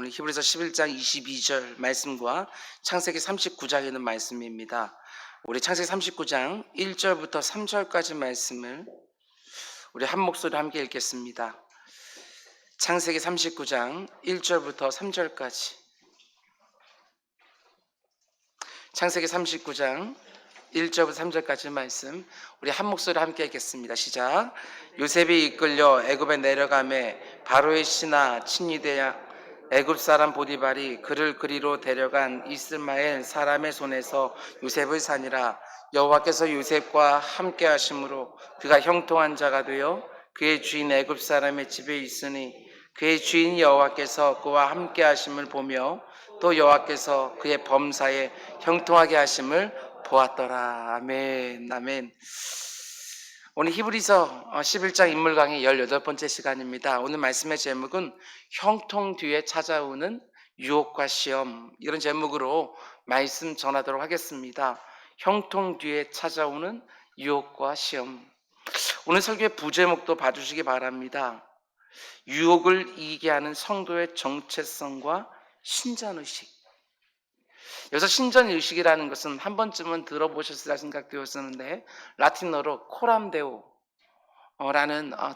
오늘 히브리서 11장 22절 말씀과 창세기 39장에 있는 말씀입니다. 우리 창세기 39장 1절부터 3절까지 말씀을 우리 한 목소리로 함께 읽겠습니다. 창세기 39장 1절부터 3절까지. 창세기 39장 1절부터 3절까지 말씀 우리 한 목소리로 함께 읽겠습니다. 시작. 요셉이 이끌려 애굽에 내려가매 바로의 신하 친위대야 애굽 사람 보디발이 그를 그리로 데려간 이스마엘 사람의 손에서 요셉을 사니라. 여호와께서 요셉과 함께 하심으로 그가 형통한 자가 되어 그의 주인 애굽 사람의 집에 있으니 그의 주인 여호와께서 그와 함께 하심을 보며 또 여호와께서 그의 범사에 형통하게 하심을 보았더라. 아멘. 아멘. 오늘 히브리서 11장 인물 강의 18번째 시간입니다. 오늘 말씀의 제목은 형통 뒤에 찾아오는 유혹과 시험, 이런 제목으로 말씀 전하도록 하겠습니다. 형통 뒤에 찾아오는 유혹과 시험. 오늘 설교의 부제목도 봐주시기 바랍니다. 유혹을 이기게 하는 성도의 정체성과 신전의식. 여기서 신전의식이라는 것은 한 번쯤은 들어보셨으리라 생각되었었는데 라틴어로 코람데오라는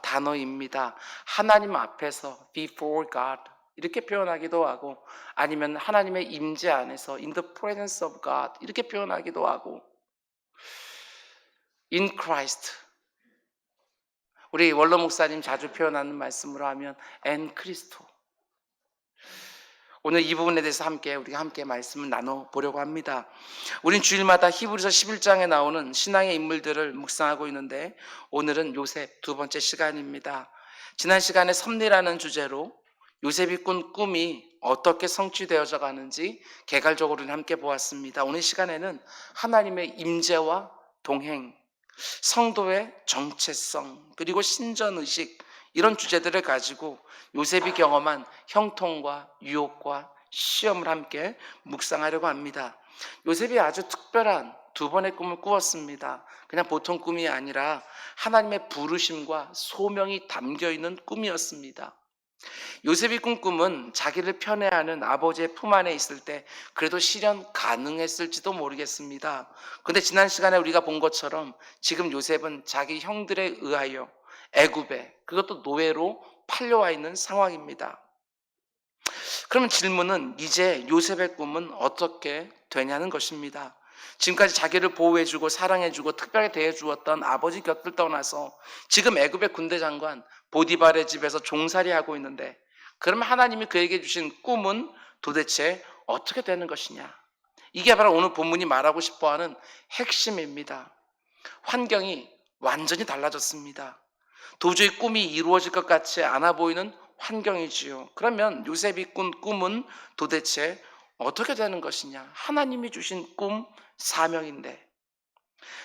단어입니다. 하나님 앞에서 before God 이렇게 표현하기도 하고, 아니면 하나님의 임재 안에서 in the presence of God 이렇게 표현하기도 하고, in Christ, 우리 원로 목사님 자주 표현하는 말씀으로 하면 en Cristo. 오늘 이 부분에 대해서 우리가 함께 말씀을 나눠보려고 합니다. 우린 주일마다 히브리서 11장에 나오는 신앙의 인물들을 묵상하고 있는데 오늘은 요셉 두 번째 시간입니다. 지난 시간에 섭리라는 주제로 요셉이 꾼 꿈이 어떻게 성취되어져 가는지 개괄적으로 함께 보았습니다. 오늘 시간에는 하나님의 임재와 동행, 성도의 정체성, 그리고 신전의식, 이런 주제들을 가지고 요셉이 경험한 형통과 유혹과 시험을 함께 묵상하려고 합니다. 요셉이 아주 특별한 두 번의 꿈을 꾸었습니다. 그냥 보통 꿈이 아니라 하나님의 부르심과 소명이 담겨있는 꿈이었습니다. 요셉이 꾼 꿈은 자기를 편애하는 아버지의 품 안에 있을 때 그래도 실현 가능했을지도 모르겠습니다. 그런데 지난 시간에 우리가 본 것처럼 지금 요셉은 자기 형들에 의하여 애굽에, 그것도 노예로 팔려와 있는 상황입니다. 그러면 질문은 이제 요셉의 꿈은 어떻게 되냐는 것입니다. 지금까지 자기를 보호해주고 사랑해주고 특별히 대해주었던 아버지 곁을 떠나서 지금 애굽의 군대 장관 보디발의 집에서 종살이하고 있는데, 그러면 하나님이 그에게 주신 꿈은 도대체 어떻게 되는 것이냐? 이게 바로 오늘 본문이 말하고 싶어하는 핵심입니다. 환경이 완전히 달라졌습니다. 도저히 꿈이 이루어질 것 같지 않아 보이는 환경이지요. 그러면 요셉이 꾼 꿈은 도대체 어떻게 되는 것이냐? 하나님이 주신 꿈, 사명인데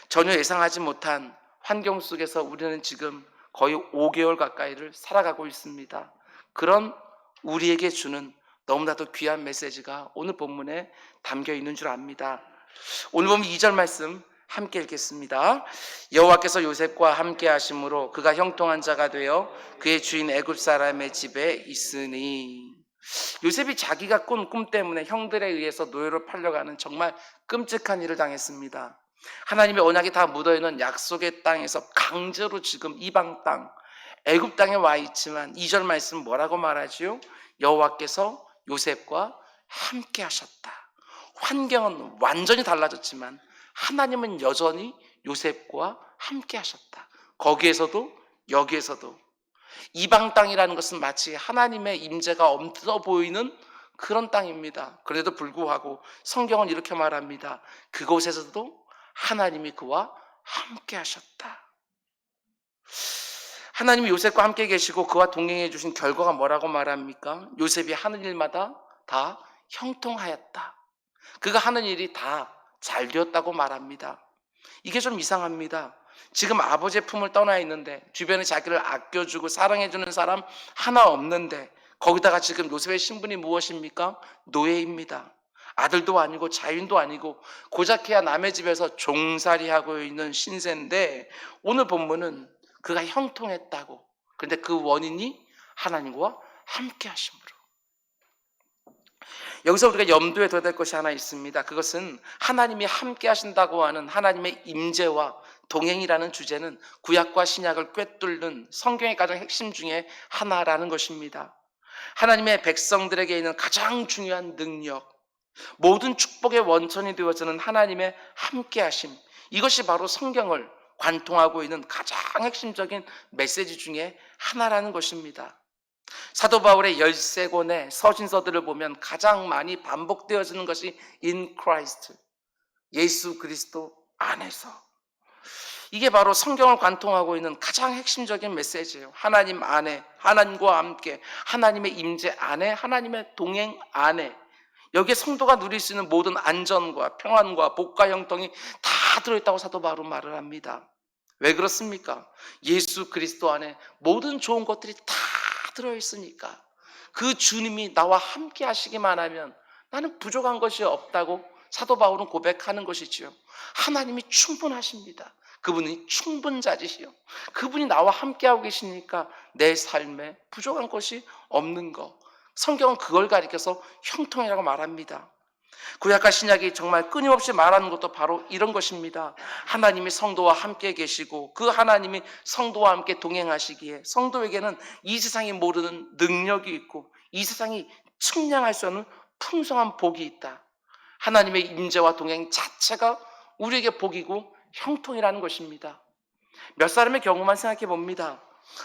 전혀 예상하지 못한 환경 속에서 우리는 지금 거의 5개월 가까이를 살아가고 있습니다. 그런 우리에게 주는 너무나도 귀한 메시지가 오늘 본문에 담겨 있는 줄 압니다. 오늘 보면 2절 말씀 함께 읽겠습니다. 여호와께서 요셉과 함께 하심으로 그가 형통한 자가 되어 그의 주인 애굽 사람의 집에 있으니. 요셉이 자기가 꾼 꿈 때문에 형들에 의해서 노예로 팔려가는 정말 끔찍한 일을 당했습니다. 하나님의 언약이 다 묻어있는 약속의 땅에서 강제로 지금 이방 땅, 애굽 땅에 와 있지만 2절 말씀 뭐라고 말하지요? 여호와께서 요셉과 함께 하셨다. 환경은 완전히 달라졌지만 하나님은 여전히 요셉과 함께 하셨다. 거기에서도 여기에서도. 이방 땅이라는 것은 마치 하나님의 임재가 없어 보이는 그런 땅입니다. 그래도 불구하고 성경은 이렇게 말합니다. 그곳에서도 하나님이 그와 함께 하셨다. 하나님이 요셉과 함께 계시고 그와 동행해 주신 결과가 뭐라고 말합니까? 요셉이 하는 일마다 다 형통하였다. 그가 하는 일이 다 잘 되었다고 말합니다. 이게 좀 이상합니다. 지금 아버지의 품을 떠나 있는데 주변에 자기를 아껴주고 사랑해주는 사람 하나 없는데 거기다가 지금 요셉의 신분이 무엇입니까? 노예입니다. 아들도 아니고 자인도 아니고 고작해야 남의 집에서 종살이하고 있는 신세인데 오늘 본문은 그가 형통했다고. 그런데 그 원인이 하나님과 함께 하심으로. 여기서 우리가 염두에 둬야 될 것이 하나 있습니다. 그것은 하나님이 함께 하신다고 하는 하나님의 임재와 동행이라는 주제는 구약과 신약을 꿰뚫는 성경의 가장 핵심 중에 하나라는 것입니다. 하나님의 백성들에게 있는 가장 중요한 능력, 모든 축복의 원천이 되어지는 하나님의 함께하심, 이것이 바로 성경을 관통하고 있는 가장 핵심적인 메시지 중에 하나라는 것입니다. 사도 바울의 13권의 서신서들을 보면 가장 많이 반복되어지는 것이 in Christ, 예수 그리스도 안에서. 이게 바로 성경을 관통하고 있는 가장 핵심적인 메시지예요. 하나님 안에, 하나님과 함께, 하나님의 임재 안에, 하나님의 동행 안에, 여기에 성도가 누릴 수 있는 모든 안전과 평안과 복과 형통이 다 들어있다고 사도 바울은 말을 합니다. 왜 그렇습니까? 예수 그리스도 안에 모든 좋은 것들이 다 들어있으니까. 그 주님이 나와 함께 하시기만 하면 나는 부족한 것이 없다고 사도 바울은 고백하는 것이지요. 하나님이 충분하십니다. 그분이 충분자지시요. 그분이 나와 함께하고 계시니까 내 삶에 부족한 것이 없는 것. 성경은 그걸 가리켜서 형통이라고 말합니다. 구약과 신약이 정말 끊임없이 말하는 것도 바로 이런 것입니다. 하나님이 성도와 함께 계시고 그 하나님이 성도와 함께 동행하시기에 성도에게는 이 세상이 모르는 능력이 있고 이 세상이 측량할 수 없는 풍성한 복이 있다. 하나님의 임재와 동행 자체가 우리에게 복이고 형통이라는 것입니다. 몇 사람의 경우만 생각해 봅니다.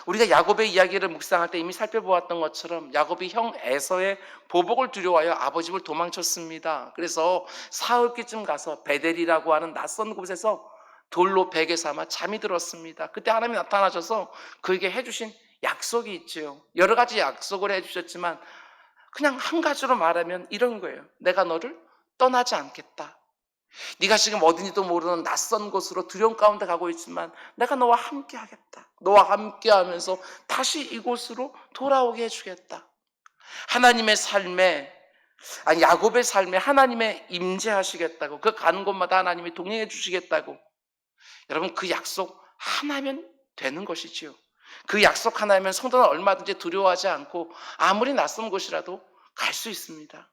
우리가 야곱의 이야기를 묵상할 때 이미 살펴보았던 것처럼 야곱이 형 에서의 보복을 두려워하여 아버지 집을 도망쳤습니다. 그래서 사흘기쯤 가서 베델이라고 하는 낯선 곳에서 돌로 베개 삼아 잠이 들었습니다. 그때 하나님이 나타나셔서 그에게 해주신 약속이 있죠. 여러 가지 약속을 해주셨지만 그냥 한 가지로 말하면 이런 거예요. 내가 너를 떠나지 않겠다. 네가 지금 어딘지도 모르는 낯선 곳으로 두려움 가운데 가고 있지만 내가 너와 함께 하겠다. 너와 함께 하면서 다시 이곳으로 돌아오게 해주겠다. 하나님의 삶에, 야곱의 삶에 하나님의 임재하시겠다고, 그 가는 곳마다 하나님이 동행해 주시겠다고. 여러분, 그 약속 하나면 되는 것이지요. 그 약속 하나면 성도는 얼마든지 두려워하지 않고 아무리 낯선 곳이라도 갈 수 있습니다.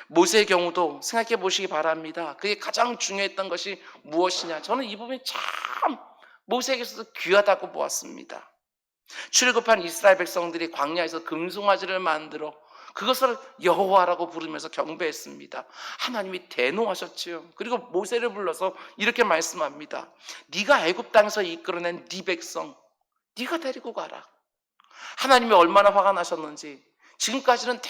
모세의 경우도 생각해 보시기 바랍니다. 그게 가장 중요했던 것이 무엇이냐? 저는 이 부분이 참 모세에게서도 귀하다고 보았습니다. 출애굽한 이스라엘 백성들이 광야에서 금송아지를 만들어 그것을 여호와라고 부르면서 경배했습니다. 하나님이 대노하셨지요. 그리고 모세를 불러서 이렇게 말씀합니다. 네가 애굽 땅에서 이끌어낸 네 백성 네가 데리고 가라. 하나님이 얼마나 화가 나셨는지 지금까지는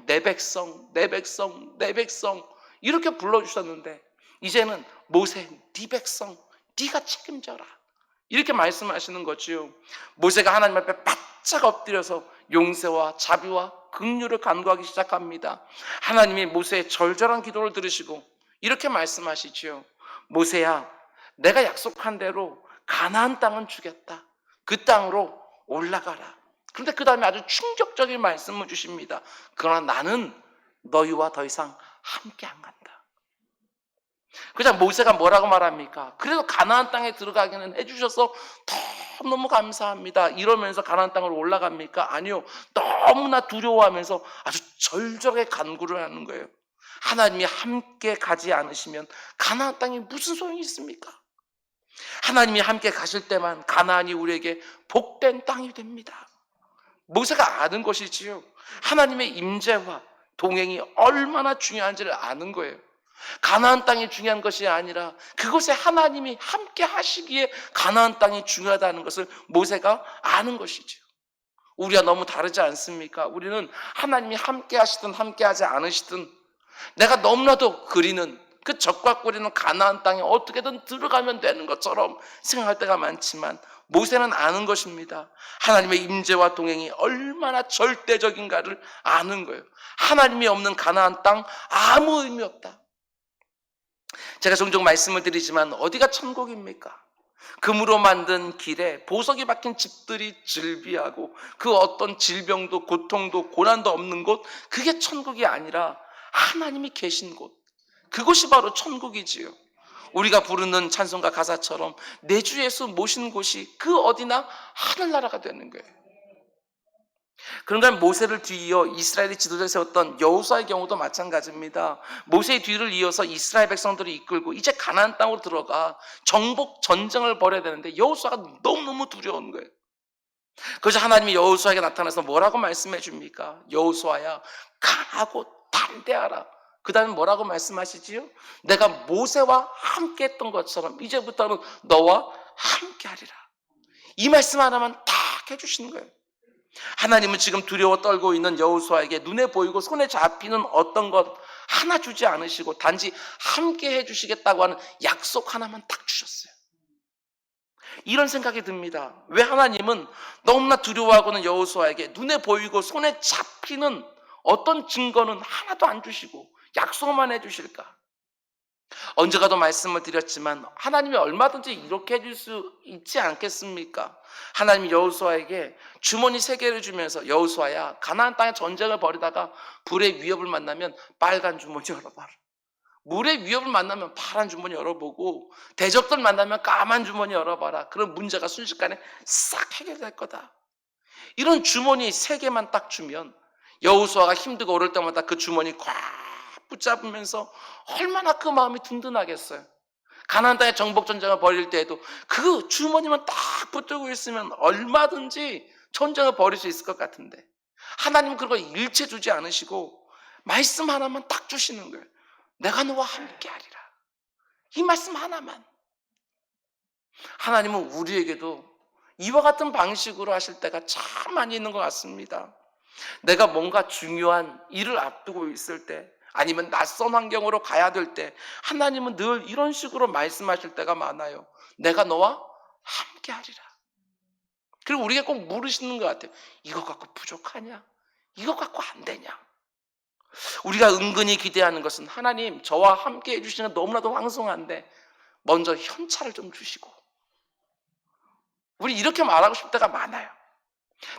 내 백성, 내 백성, 내 백성 이렇게 불러주셨는데 이제는 모세, 네 백성, 네가 책임져라. 이렇게 말씀하시는 거지요. 모세가 하나님 앞에 바짝 엎드려서 용서와 자비와 긍휼을 간구하기 시작합니다. 하나님이 모세의 절절한 기도를 들으시고 이렇게 말씀하시지요. 모세야, 내가 약속한 대로 가나안 땅은 주겠다. 그 땅으로 올라가라. 그런데 그 다음에 아주 충격적인 말씀을 주십니다. 그러나 나는 너희와 더 이상 함께 안 간다. 그러자 모세가 뭐라고 말합니까? 그래도 가나안 땅에 들어가기는 해주셔서 너무 감사합니다. 이러면서 가나안 땅으로 올라갑니까? 아니요. 너무나 두려워하면서 아주 절절하게 간구를 하는 거예요. 하나님이 함께 가지 않으시면 가나안 땅이 무슨 소용이 있습니까? 하나님이 함께 가실 때만 가나안이 우리에게 복된 땅이 됩니다. 모세가 아는 것이지요. 하나님의 임재와 동행이 얼마나 중요한지를 아는 거예요. 가나안 땅이 중요한 것이 아니라 그곳에 하나님이 함께 하시기에 가나안 땅이 중요하다는 것을 모세가 아는 것이죠. 우리와 너무 다르지 않습니까? 우리는 하나님이 함께 하시든 함께 하지 않으시든 내가 너무나도 그리는 그 적과 꾸리는 가나안 땅에 어떻게든 들어가면 되는 것처럼 생각할 때가 많지만 모세는 아는 것입니다. 하나님의 임재와 동행이 얼마나 절대적인가를 아는 거예요. 하나님이 없는 가나안 땅 아무 의미 없다. 제가 종종 말씀을 드리지만 어디가 천국입니까? 금으로 만든 길에 보석이 박힌 집들이 즐비하고 그 어떤 질병도 고통도 고난도 없는 곳, 그게 천국이 아니라 하나님이 계신 곳, 그곳이 바로 천국이지요. 우리가 부르는 찬송가 가사처럼 내 주 예수 모신 곳이 그 어디나 하늘나라가 되는 거예요. 그런가 모세를 뒤이어 이스라엘의 지도자를 세웠던 여호수아의 경우도 마찬가지입니다. 모세의 뒤를 이어서 이스라엘 백성들을 이끌고 이제 가나안 땅으로 들어가 정복 전쟁을 벌여야 되는데 여호수아가 너무너무 두려운 거예요. 그래서 하나님이 여호수아에게 나타나서 뭐라고 말씀해 줍니까? 여호수아야, 강하고 담대하라. 그 다음에 뭐라고 말씀하시지요? 내가 모세와 함께 했던 것처럼 이제부터는 너와 함께 하리라. 이 말씀 하나만 딱 해주시는 거예요. 하나님은 지금 두려워 떨고 있는 여호수아에게 눈에 보이고 손에 잡히는 어떤 것 하나 주지 않으시고 단지 함께 해주시겠다고 하는 약속 하나만 딱 주셨어요. 이런 생각이 듭니다. 왜 하나님은 너무나 두려워하고는 여호수아에게 눈에 보이고 손에 잡히는 어떤 증거는 하나도 안 주시고 약속만 해주실까? 언제가도 말씀을 드렸지만 하나님이 얼마든지 이렇게 해줄 수 있지 않겠습니까? 하나님이 여호수아에게 주머니 3개를 주면서 여호수아야, 가나안 땅에 전쟁을 벌이다가 불의 위협을 만나면 빨간 주머니 열어봐라. 물의 위협을 만나면 파란 주머니 열어보고 대적들 만나면 까만 주머니 열어봐라. 그럼 문제가 순식간에 싹 해결될 거다. 이런 주머니 3개만 딱 주면 여호수아가 힘들고 어려울 때마다 그 주머니 꽉 붙잡으면서 얼마나 그 마음이 든든하겠어요. 가나안 땅에 정복 전쟁을 벌일 때에도 그 주머니만 딱 붙들고 있으면 얼마든지 전쟁을 벌일 수 있을 것 같은데 하나님은 그런 거 일체 주지 않으시고 말씀 하나만 딱 주시는 거예요. 내가 너와 함께 하리라. 이 말씀 하나만. 하나님은 우리에게도 이와 같은 방식으로 하실 때가 참 많이 있는 것 같습니다. 내가 뭔가 중요한 일을 앞두고 있을 때 아니면 낯선 환경으로 가야 될 때 하나님은 늘 이런 식으로 말씀하실 때가 많아요. 내가 너와 함께 하리라. 그리고 우리가 꼭 물으시는 것 같아요. 이거 갖고 부족하냐? 이거 갖고 안 되냐? 우리가 은근히 기대하는 것은 하나님 저와 함께 해주시는 너무나도 황송한데 먼저 현찰을 좀 주시고, 우리 이렇게 말하고 싶을 때가 많아요.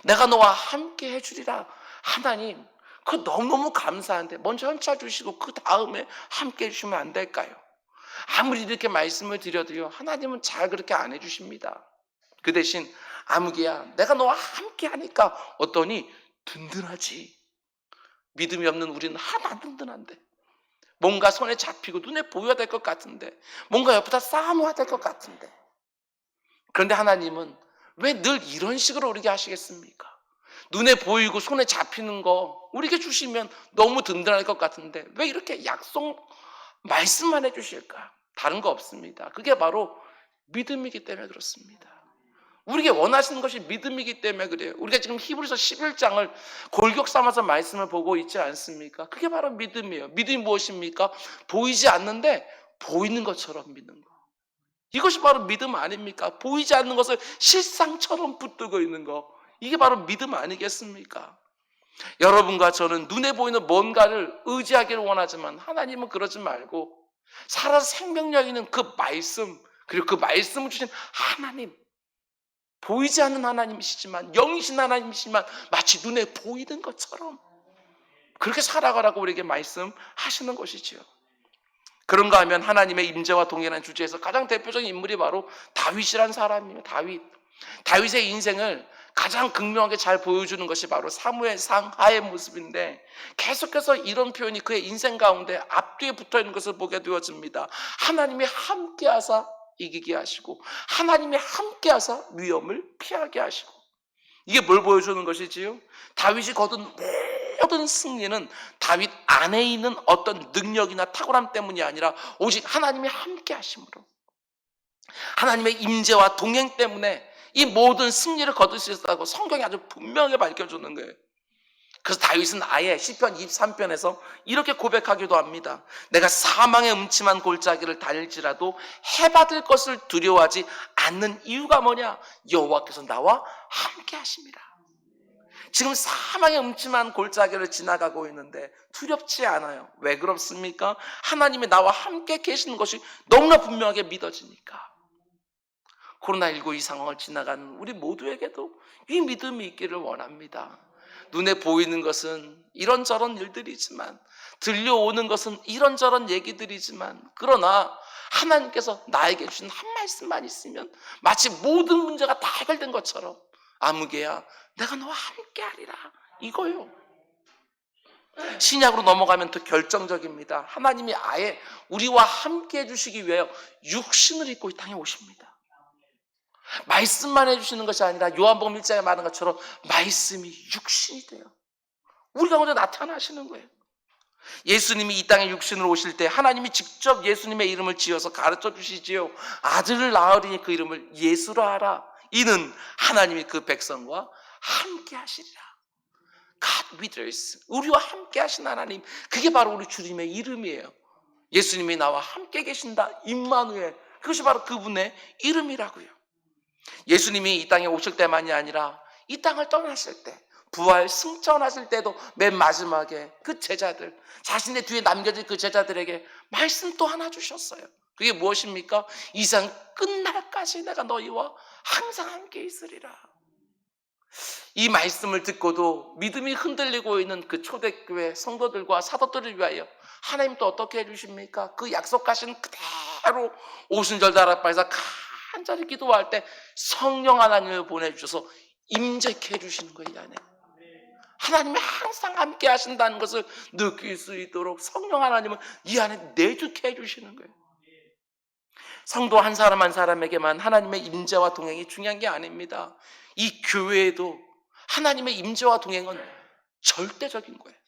내가 너와 함께 해주리라. 하나님 그거 너무너무 감사한데 먼저 현찰 주시고 그 다음에 함께 해주시면 안 될까요? 아무리 이렇게 말씀을 드려도요 하나님은 잘 그렇게 안 해주십니다. 그 대신 아무개야 내가 너와 함께 하니까 어떠니 든든하지. 믿음이 없는 우리는 하나도 안 든든한데, 뭔가 손에 잡히고 눈에 보여야 될 것 같은데, 뭔가 옆에다 쌓아놓아야 될 것 같은데, 그런데 하나님은 왜 늘 이런 식으로 우리에게 하시겠습니까? 눈에 보이고 손에 잡히는 거 우리에게 주시면 너무 든든할 것 같은데 왜 이렇게 약속 말씀만 해주실까? 다른 거 없습니다. 그게 바로 믿음이기 때문에 그렇습니다. 우리에게 원하시는 것이 믿음이기 때문에 그래요. 우리가 지금 히브리서 11장을 골격 삼아서 말씀을 보고 있지 않습니까? 그게 바로 믿음이에요. 믿음이 무엇입니까? 보이지 않는데 보이는 것처럼 믿는 거. 이것이 바로 믿음 아닙니까? 보이지 않는 것을 실상처럼 붙들고 있는 거. 이게 바로 믿음 아니겠습니까? 여러분과 저는 눈에 보이는 뭔가를 의지하기를 원하지만 하나님은 그러지 말고 살아서 생명력 있는 그 말씀, 그리고 그 말씀을 주신 하나님, 보이지 않는 하나님이시지만 영이신 하나님이시지만 마치 눈에 보이는 것처럼 그렇게 살아가라고 우리에게 말씀하시는 것이지요. 그런가 하면 하나님의 임재와 동행하는 주제에서 가장 대표적인 인물이 바로 다윗이란 사람이에요. 다윗의 인생을 가장 극명하게 잘 보여주는 것이 바로 사무엘상 하의 모습인데 계속해서 이런 표현이 그의 인생 가운데 앞뒤에 붙어있는 것을 보게 되어집니다. 하나님이 함께하사 이기게 하시고 하나님이 함께하사 위험을 피하게 하시고, 이게 뭘 보여주는 것이지요? 다윗이 거둔 모든 승리는 다윗 안에 있는 어떤 능력이나 탁월함 때문이 아니라 오직 하나님이 함께하심으로, 하나님의 임재와 동행 때문에 이 모든 승리를 거둘 수 있다고 성경이 아주 분명하게 밝혀주는 거예요. 그래서 다윗은 아예 시편 23편에서 이렇게 고백하기도 합니다. 내가 사망의 음침한 골짜기를 달릴지라도 해받을 것을 두려워하지 않는 이유가 뭐냐? 여호와께서 나와 함께 하심이라. 지금 사망의 음침한 골짜기를 지나가고 있는데 두렵지 않아요. 왜 그렇습니까? 하나님이 나와 함께 계시는 것이 너무나 분명하게 믿어지니까. 코로나19 이 상황을 지나가는 우리 모두에게도 이 믿음이 있기를 원합니다. 눈에 보이는 것은 이런저런 일들이지만, 들려오는 것은 이런저런 얘기들이지만, 그러나 하나님께서 나에게 주신 한 말씀만 있으면 마치 모든 문제가 다 해결된 것처럼 아무개야 내가 너와 함께하리라. 이거요. 신약으로 넘어가면 더 결정적입니다. 하나님이 아예 우리와 함께 해주시기 위하여 육신을 입고 이 땅에 오십니다. 말씀만 해주시는 것이 아니라 요한복음 1장에 말한 것처럼 말씀이 육신이 돼요. 우리 가운데 나타나시는 거예요. 예수님이 이 땅에 육신으로 오실 때 하나님이 직접 예수님의 이름을 지어서 가르쳐 주시지요. 아들을 낳으리니 그 이름을 예수로 하라. 이는 하나님이 그 백성과 함께 하시리라. God with us. 우리와 함께 하신 하나님. 그게 바로 우리 주님의 이름이에요. 예수님이 나와 함께 계신다. 임마누엘. 그것이 바로 그분의 이름이라고요. 예수님이 이 땅에 오실 때만이 아니라 이 땅을 떠나실 때, 부활 승천하실 때도 맨 마지막에 그 제자들, 자신의 뒤에 남겨진 그 제자들에게 말씀 또 하나 주셨어요. 그게 무엇입니까? 이 세상 끝날까지 내가 너희와 항상 함께 있으리라. 이 말씀을 듣고도 믿음이 흔들리고 있는 그 초대교회 성도들과 사도들을 위하여 하나님 또 어떻게 해주십니까? 그 약속하신 그대로 오순절 다락방에서 간절히 기도할 때 성령 하나님을 보내주셔서 임재케 해주시는 거예요. 이 안에 하나님이 항상 함께 하신다는 것을 느낄 수 있도록 성령 하나님은 이 안에 내주케 해주시는 거예요. 성도 한 사람 한 사람에게만 하나님의 임재와 동행이 중요한 게 아닙니다. 이 교회에도 하나님의 임재와 동행은 절대적인 거예요.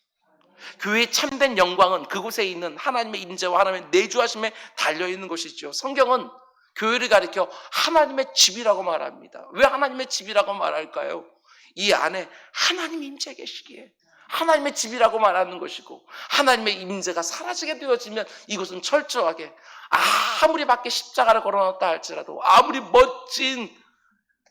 교회의 참된 영광은 그곳에 있는 하나님의 임재와 하나님의 내주하심에 달려있는 것이죠. 성경은 교회를 가리켜 하나님의 집이라고 말합니다. 왜 하나님의 집이라고 말할까요? 이 안에 하나님이 임재 계시기에 하나님의 집이라고 말하는 것이고, 하나님의 임재가 사라지게 되어지면 이것은 철저하게 아무리 밖에 십자가를 걸어놨다 할지라도, 아무리 멋진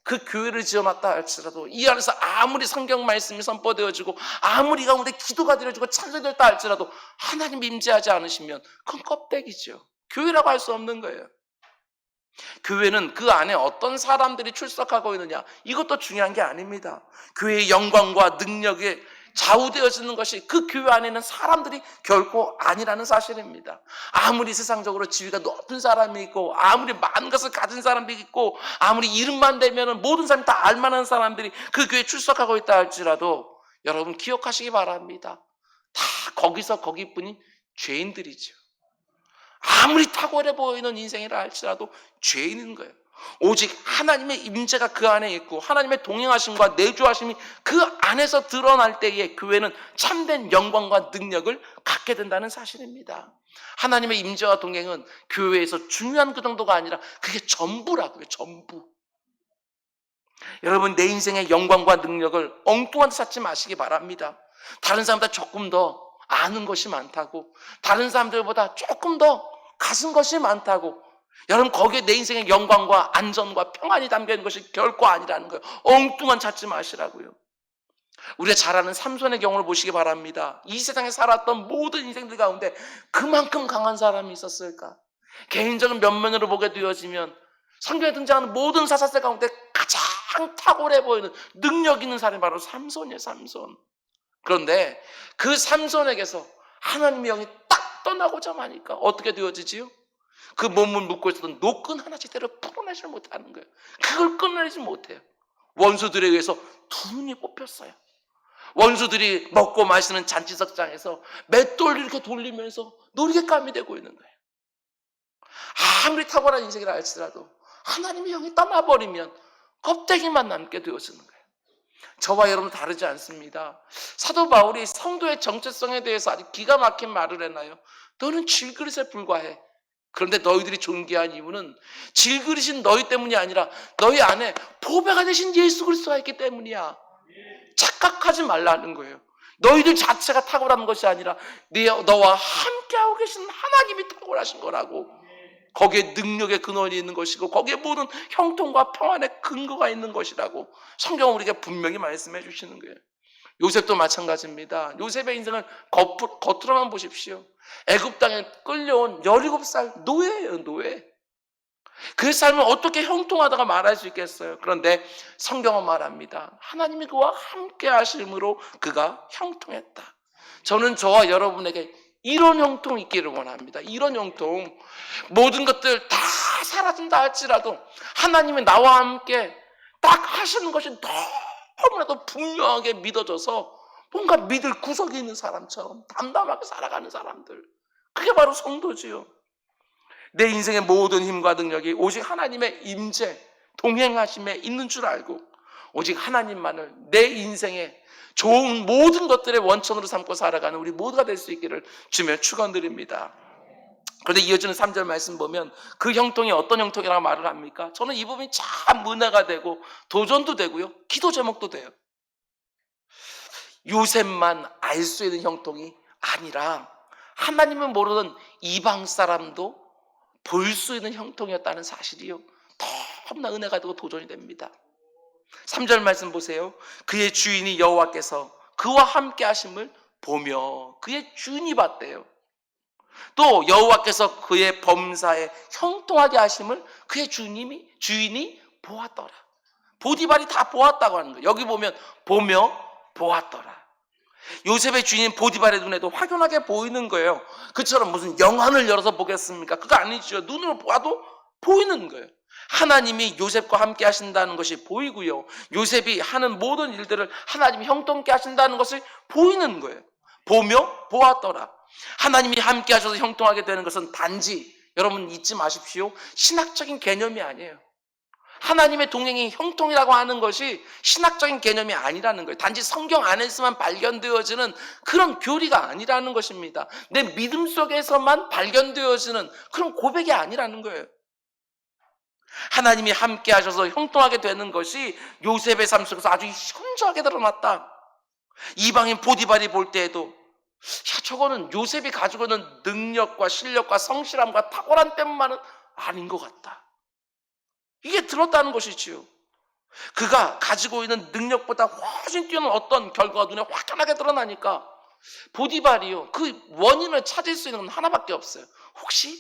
그 교회를 지어놨다 할지라도, 이 안에서 아무리 성경 말씀이 선포되어지고 아무리 가운데 기도가 드려지고 찬송됐다 할지라도 하나님이 임재하지 않으시면 그건 껍데기죠. 교회라고 할 수 없는 거예요. 교회는 그 안에 어떤 사람들이 출석하고 있느냐, 이것도 중요한 게 아닙니다. 교회의 영광과 능력에 좌우되어지는 것이 그 교회 안에 있는 사람들이 결코 아니라는 사실입니다. 아무리 세상적으로 지위가 높은 사람이 있고, 아무리 많은 것을 가진 사람이 있고, 아무리 이름만 대면 모든 사람이 다 알만한 사람들이 그 교회에 출석하고 있다 할지라도 여러분 기억하시기 바랍니다. 다 거기서 거기뿐인 죄인들이죠. 아무리 탁월해 보이는 인생이라 할지라도 죄인인 거예요. 오직 하나님의 임재가 그 안에 있고 하나님의 동행하심과 내주하심이 그 안에서 드러날 때에 교회는 참된 영광과 능력을 갖게 된다는 사실입니다. 하나님의 임재와 동행은 교회에서 중요한 그 정도가 아니라 그게 전부라고요. 전부. 여러분, 내 인생의 영광과 능력을 엉뚱한 데 찾지 마시기 바랍니다. 다른 사람보다 조금 더 아는 것이 많다고, 다른 사람들보다 조금 더 가진 것이 많다고, 여러분 거기에 내 인생의 영광과 안전과 평안이 담겨있는 것이 결코 아니라는 거예요. 엉뚱한 찾지 마시라고요. 우리가 잘 아는 삼손의 경우를 보시기 바랍니다. 이 세상에 살았던 모든 인생들 가운데 그만큼 강한 사람이 있었을까? 개인적인 면면으로 보게 되어지면 성경에 등장하는 모든 사사들 가운데 가장 탁월해 보이는 능력 있는 사람이 바로 삼손이에요. 삼손. 그런데 그 삼손에게서 하나님의 영이 딱 떠나고자 하니까 어떻게 되어지지요? 그 몸을 묶고 있었던 노끈 하나 제대로 풀어내지 못하는 거예요. 그걸 끊어내지 못해요. 원수들에 의해서 두 눈이 뽑혔어요. 원수들이 먹고 마시는 잔치석장에서 맷돌을 이렇게 돌리면서 놀이감이 되고 있는 거예요. 아무리 탁월한 인생이라 할지라도 하나님의 영이 떠나버리면 껍데기만 남게 되어지는 거예요. 저와 여러분 다르지 않습니다. 사도 바울이 성도의 정체성에 대해서 아주 기가 막힌 말을 해놔요. 너는 질그릇에 불과해. 그런데 너희들이 존귀한 이유는 질그릇인 너희 때문이 아니라 너희 안에 보배가 되신 예수 그리스도가 있기 때문이야. 착각하지 말라는 거예요. 너희들 자체가 탁월한 것이 아니라 너와 함께하고 계신 하나님이 탁월하신 거라고. 거기에 능력의 근원이 있는 것이고 거기에 모든 형통과 평안의 근거가 있는 것이라고 성경은 우리에게 분명히 말씀해 주시는 거예요. 요셉도 마찬가지입니다. 요셉의 인생을 겉으로만 보십시오. 애굽 땅에 끌려온 17살 노예예요. 노예. 그 삶을 어떻게 형통하다가 말할 수 있겠어요? 그런데 성경은 말합니다. 하나님이 그와 함께 하심으로 그가 형통했다. 저는 저와 여러분에게 이런 형통이 있기를 원합니다. 이런 형통. 모든 것들 다 사라진다 할지라도 하나님이 나와 함께 딱 하시는 것이 너무나도 분명하게 믿어져서 뭔가 믿을 구석이 있는 사람처럼 담담하게 살아가는 사람들, 그게 바로 성도지요. 내 인생의 모든 힘과 능력이 오직 하나님의 임재, 동행하심에 있는 줄 알고 오직 하나님만을 내 인생의 좋은 모든 것들의 원천으로 삼고 살아가는 우리 모두가 될 수 있기를 주며 축원드립니다. 그런데 이어지는 3절 말씀 보면 그 형통이 어떤 형통이라고 말을 합니까? 저는 이 부분이 참 은혜가 되고 도전도 되고요, 기도 제목도 돼요. 요셉만 알 수 있는 형통이 아니라 하나님은 모르는 이방 사람도 볼 수 있는 형통이었다는 사실이요, 너무나 은혜가 되고 도전이 됩니다. 3절 말씀 보세요. 그의 주인이 여호와께서 그와 함께 하심을 보며, 그의 주인이 봤대요. 또 여호와께서 그의 범사에 형통하게 하심을 그의 주인이 보았더라. 보디발이 다 보았다고 하는 거예요. 여기 보면 보며 보았더라. 요셉의 주인인 보디발의 눈에도 확연하게 보이는 거예요. 그처럼 무슨 영안을 열어서 보겠습니까? 그거 아니죠. 눈으로 봐도 보이는 거예요. 하나님이 요셉과 함께 하신다는 것이 보이고요, 요셉이 하는 모든 일들을 하나님이 형통케 하신다는 것을 보이는 거예요. 보며 보았더라. 하나님이 함께 하셔서 형통하게 되는 것은 단지, 여러분 잊지 마십시오, 신학적인 개념이 아니에요. 하나님의 동행이 형통이라고 하는 것이 신학적인 개념이 아니라는 거예요. 단지 성경 안에서만 발견되어지는 그런 교리가 아니라는 것입니다. 내 믿음 속에서만 발견되어지는 그런 고백이 아니라는 거예요. 하나님이 함께 하셔서 형통하게 되는 것이 요셉의 삶 속에서 아주 현저하게 드러났다. 이방인 보디발이 볼 때에도 저거는 요셉이 가지고 있는 능력과 실력과 성실함과 탁월한 때문만은 아닌 것 같다. 이게 들었다는 것이지요. 그가 가지고 있는 능력보다 훨씬 뛰어난 어떤 결과가 눈에 확연하게 드러나니까 보디발이요, 그 원인을 찾을 수 있는 건 하나밖에 없어요. 혹시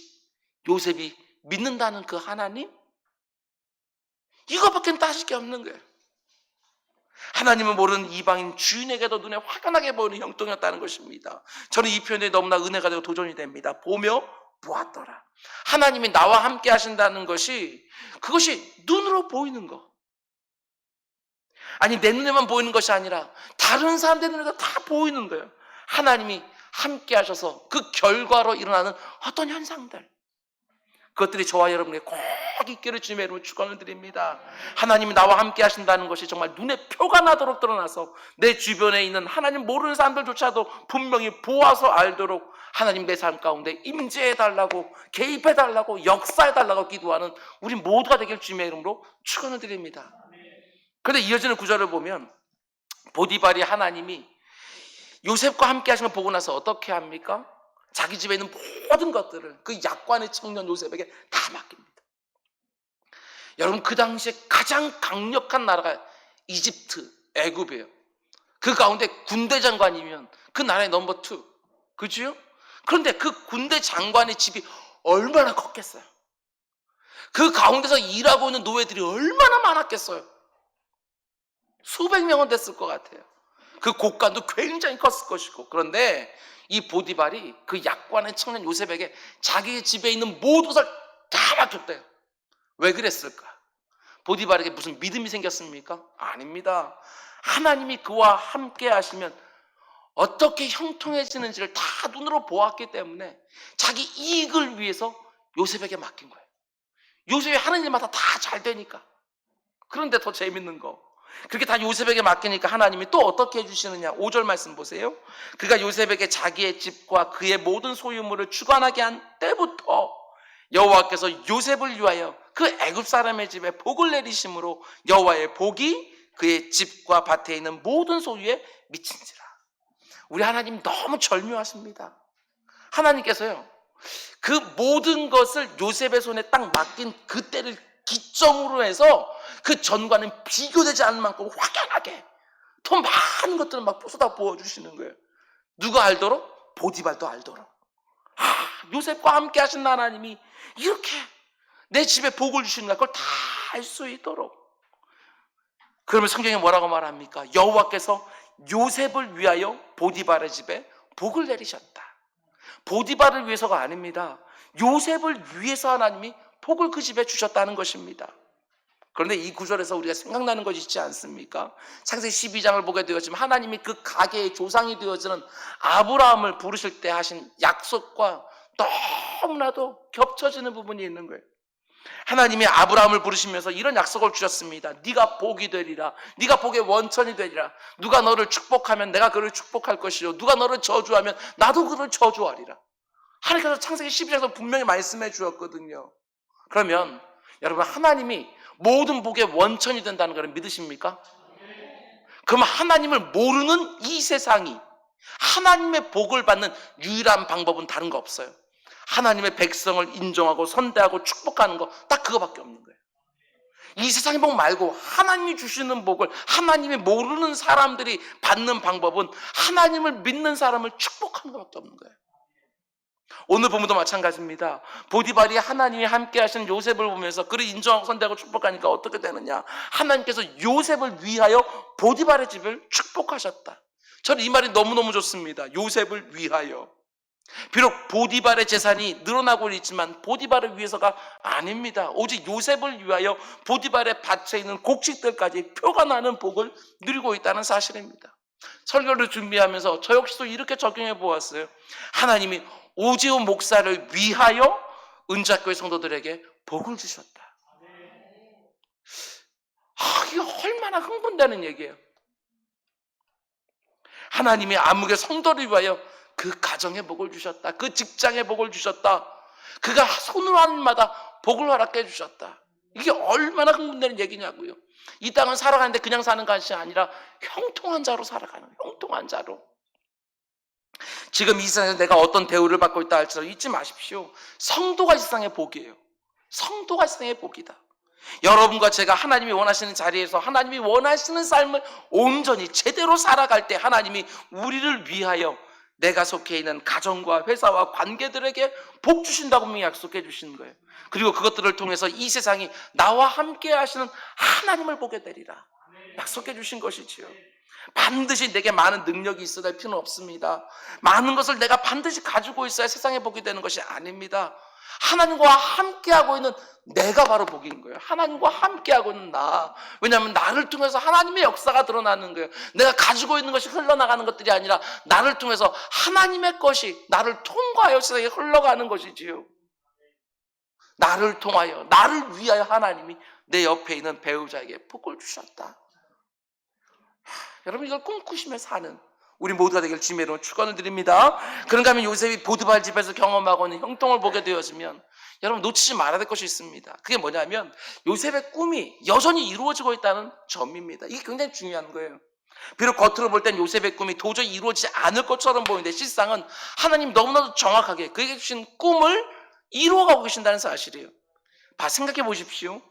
요셉이 믿는다는 그 하나님? 이거밖에 따질 게 없는 거예요. 하나님은 모르는 이방인 주인에게도 눈에 확연하게 보이는 형통이었다는 것입니다. 저는 이 표현이 너무나 은혜가 되고 도전이 됩니다. 보며 보았더라. 하나님이 나와 함께 하신다는 것이, 그것이 눈으로 보이는 거, 아니 내 눈에만 보이는 것이 아니라 다른 사람들 눈에도 다 보이는 거예요. 하나님이 함께 하셔서 그 결과로 일어나는 어떤 현상들, 그것들이 저와 여러분에게 꼭 있기를 주님의 이름으로 축원을 드립니다. 하나님이 나와 함께 하신다는 것이 정말 눈에 표가 나도록 드러나서 내 주변에 있는 하나님 모르는 사람들조차도 분명히 보아서 알도록 하나님 내 삶 가운데 임재해달라고, 개입해달라고, 역사해달라고 기도하는 우리 모두가 되길 주님의 이름으로 축원을 드립니다. 그런데 이어지는 구절을 보면 보디발이 하나님이 요셉과 함께 하시는 걸 보고 나서 어떻게 합니까? 자기 집에 있는 모든 것들을 그 약관의 청년 요셉에게 다 맡깁니다. 여러분, 그 당시에 가장 강력한 나라가 이집트, 애굽이에요. 그 가운데 군대 장관이면 그 나라의 넘버 2, 그죠? 그런데 그 군대 장관의 집이 얼마나 컸겠어요? 그 가운데서 일하고 있는 노예들이 얼마나 많았겠어요? 수백 명은 됐을 것 같아요. 그 곡간도 굉장히 컸을 것이고, 그런데 이 보디발이 그 약관의 청년 요셉에게 자기 집에 있는 모든 것을 다 맡겼대요. 왜 그랬을까? 보디발에게 무슨 믿음이 생겼습니까? 아닙니다. 하나님이 그와 함께 하시면 어떻게 형통해지는지를 다 눈으로 보았기 때문에 자기 이익을 위해서 요셉에게 맡긴 거예요. 요셉이 하는 일마다 다 잘 되니까. 그런데 더 재밌는 거, 그렇게 다 요셉에게 맡기니까 하나님이 또 어떻게 해주시느냐. 5절 말씀 보세요. 그가 요셉에게 자기의 집과 그의 모든 소유물을 주관하게 한 때부터 여호와께서 요셉을 위하여 그 애굽 사람의 집에 복을 내리심으로 여호와의 복이 그의 집과 밭에 있는 모든 소유에 미친지라. 우리 하나님 너무 절묘하십니다. 하나님께서요, 그 모든 것을 요셉의 손에 딱 맡긴 그때를 기점으로 해서 그 전과는 비교되지 않을 만큼 확연하게 더 많은 것들을 막 쏟아 부어주시는 거예요. 누가 알도록? 보디발도 알도록. 요셉과 함께 하신 하나님이 이렇게 내 집에 복을 주시는 걸 다 알 수 있도록. 그러면 성경에 뭐라고 말합니까? 여호와께서 요셉을 위하여 보디발의 집에 복을 내리셨다. 보디발을 위해서가 아닙니다. 요셉을 위해서 하나님이 복을 그 집에 주셨다는 것입니다. 그런데 이 구절에서 우리가 생각나는 것이 있지 않습니까? 창세기 12장을 보게 되었지만 하나님이 그 가게의 조상이 되어지는 아브라함을 부르실 때 하신 약속과 너무나도 겹쳐지는 부분이 있는 거예요. 하나님이 아브라함을 부르시면서 이런 약속을 주셨습니다. 네가 복이 되리라. 네가 복의 원천이 되리라. 누가 너를 축복하면 내가 그를 축복할 것이요, 누가 너를 저주하면 나도 그를 저주하리라. 하나님께서 창세기 12장에서 분명히 말씀해 주었거든요. 그러면 여러분, 하나님이 모든 복의 원천이 된다는 것을 믿으십니까? 그럼 하나님을 모르는 이 세상이 하나님의 복을 받는 유일한 방법은 다른 거 없어요. 하나님의 백성을 인정하고 선대하고 축복하는 거 딱 그거밖에 없는 거예요. 이 세상의 복 말고 하나님이 주시는 복을 하나님이 모르는 사람들이 받는 방법은 하나님을 믿는 사람을 축복하는 것밖에 없는 거예요. 오늘 본문도 마찬가지입니다. 보디발이 하나님이 함께 하신 요셉을 보면서 그를 인정하고 선대하고 축복하니까 어떻게 되느냐, 하나님께서 요셉을 위하여 보디발의 집을 축복하셨다. 저는 이 말이 너무너무 좋습니다. 요셉을 위하여. 비록 보디발의 재산이 늘어나고 있지만 보디발을 위해서가 아닙니다. 오직 요셉을 위하여 보디발의 밭에 있는 곡식들까지 표가 나는 복을 누리고 있다는 사실입니다. 설교를 준비하면서 저 역시도 이렇게 적용해 보았어요. 하나님이 오지훈 목사를 위하여 은자교회 성도들에게 복을 주셨다. 이거 얼마나 흥분되는 얘기예요. 하나님이 암흑의 성도를 위하여 그 가정에 복을 주셨다. 그 직장에 복을 주셨다. 그가 손으로 하는 일마다 복을 허락해 주셨다. 이게 얼마나 흥분되는 얘기냐고요. 이 땅은 살아가는데 그냥 사는 것이 아니라 형통한 자로 살아가는 거예요. 형통한 자로. 지금 이 세상에서 내가 어떤 대우를 받고 있다 할지라도 잊지 마십시오. 성도가 이 세상의 복이에요. 성도가 이 세상의 복이다. 여러분과 제가 하나님이 원하시는 자리에서 하나님이 원하시는 삶을 온전히 제대로 살아갈 때 하나님이 우리를 위하여 내가 속해 있는 가정과 회사와 관계들에게 복 주신다고 분명히 약속해 주시는 거예요. 그리고 그것들을 통해서 이 세상이 나와 함께 하시는 하나님을 보게 되리라 약속해 주신 것이지요. 반드시 내게 많은 능력이 있어야 될 필요는 없습니다. 많은 것을 내가 반드시 가지고 있어야 세상에 복이 되는 것이 아닙니다. 하나님과 함께하고 있는 내가 바로 복인 거예요. 하나님과 함께하고 있는 나. 왜냐하면 나를 통해서 하나님의 역사가 드러나는 거예요. 내가 가지고 있는 것이 흘러나가는 것들이 아니라 나를 통해서 하나님의 것이 나를 통과하여 세상에 흘러가는 것이지요. 나를 통하여, 나를 위하여 하나님이 내 옆에 있는 배우자에게 복을 주셨다. 여러분, 이걸 꿈꾸시며 사는 우리 모두가 되길 주님의 이름으로 축원을 드립니다. 그런가 하면 요셉이 보디발 집에서 경험하고 있는 형통을 보게 되어지면 여러분 놓치지 말아야 될 것이 있습니다. 그게 뭐냐면 요셉의 꿈이 여전히 이루어지고 있다는 점입니다. 이게 굉장히 중요한 거예요. 비록 겉으로 볼 땐 요셉의 꿈이 도저히 이루어지지 않을 것처럼 보이는데 실상은 하나님 너무나도 정확하게 그에게 주신 꿈을 이루어가고 계신다는 사실이에요. 생각해 보십시오.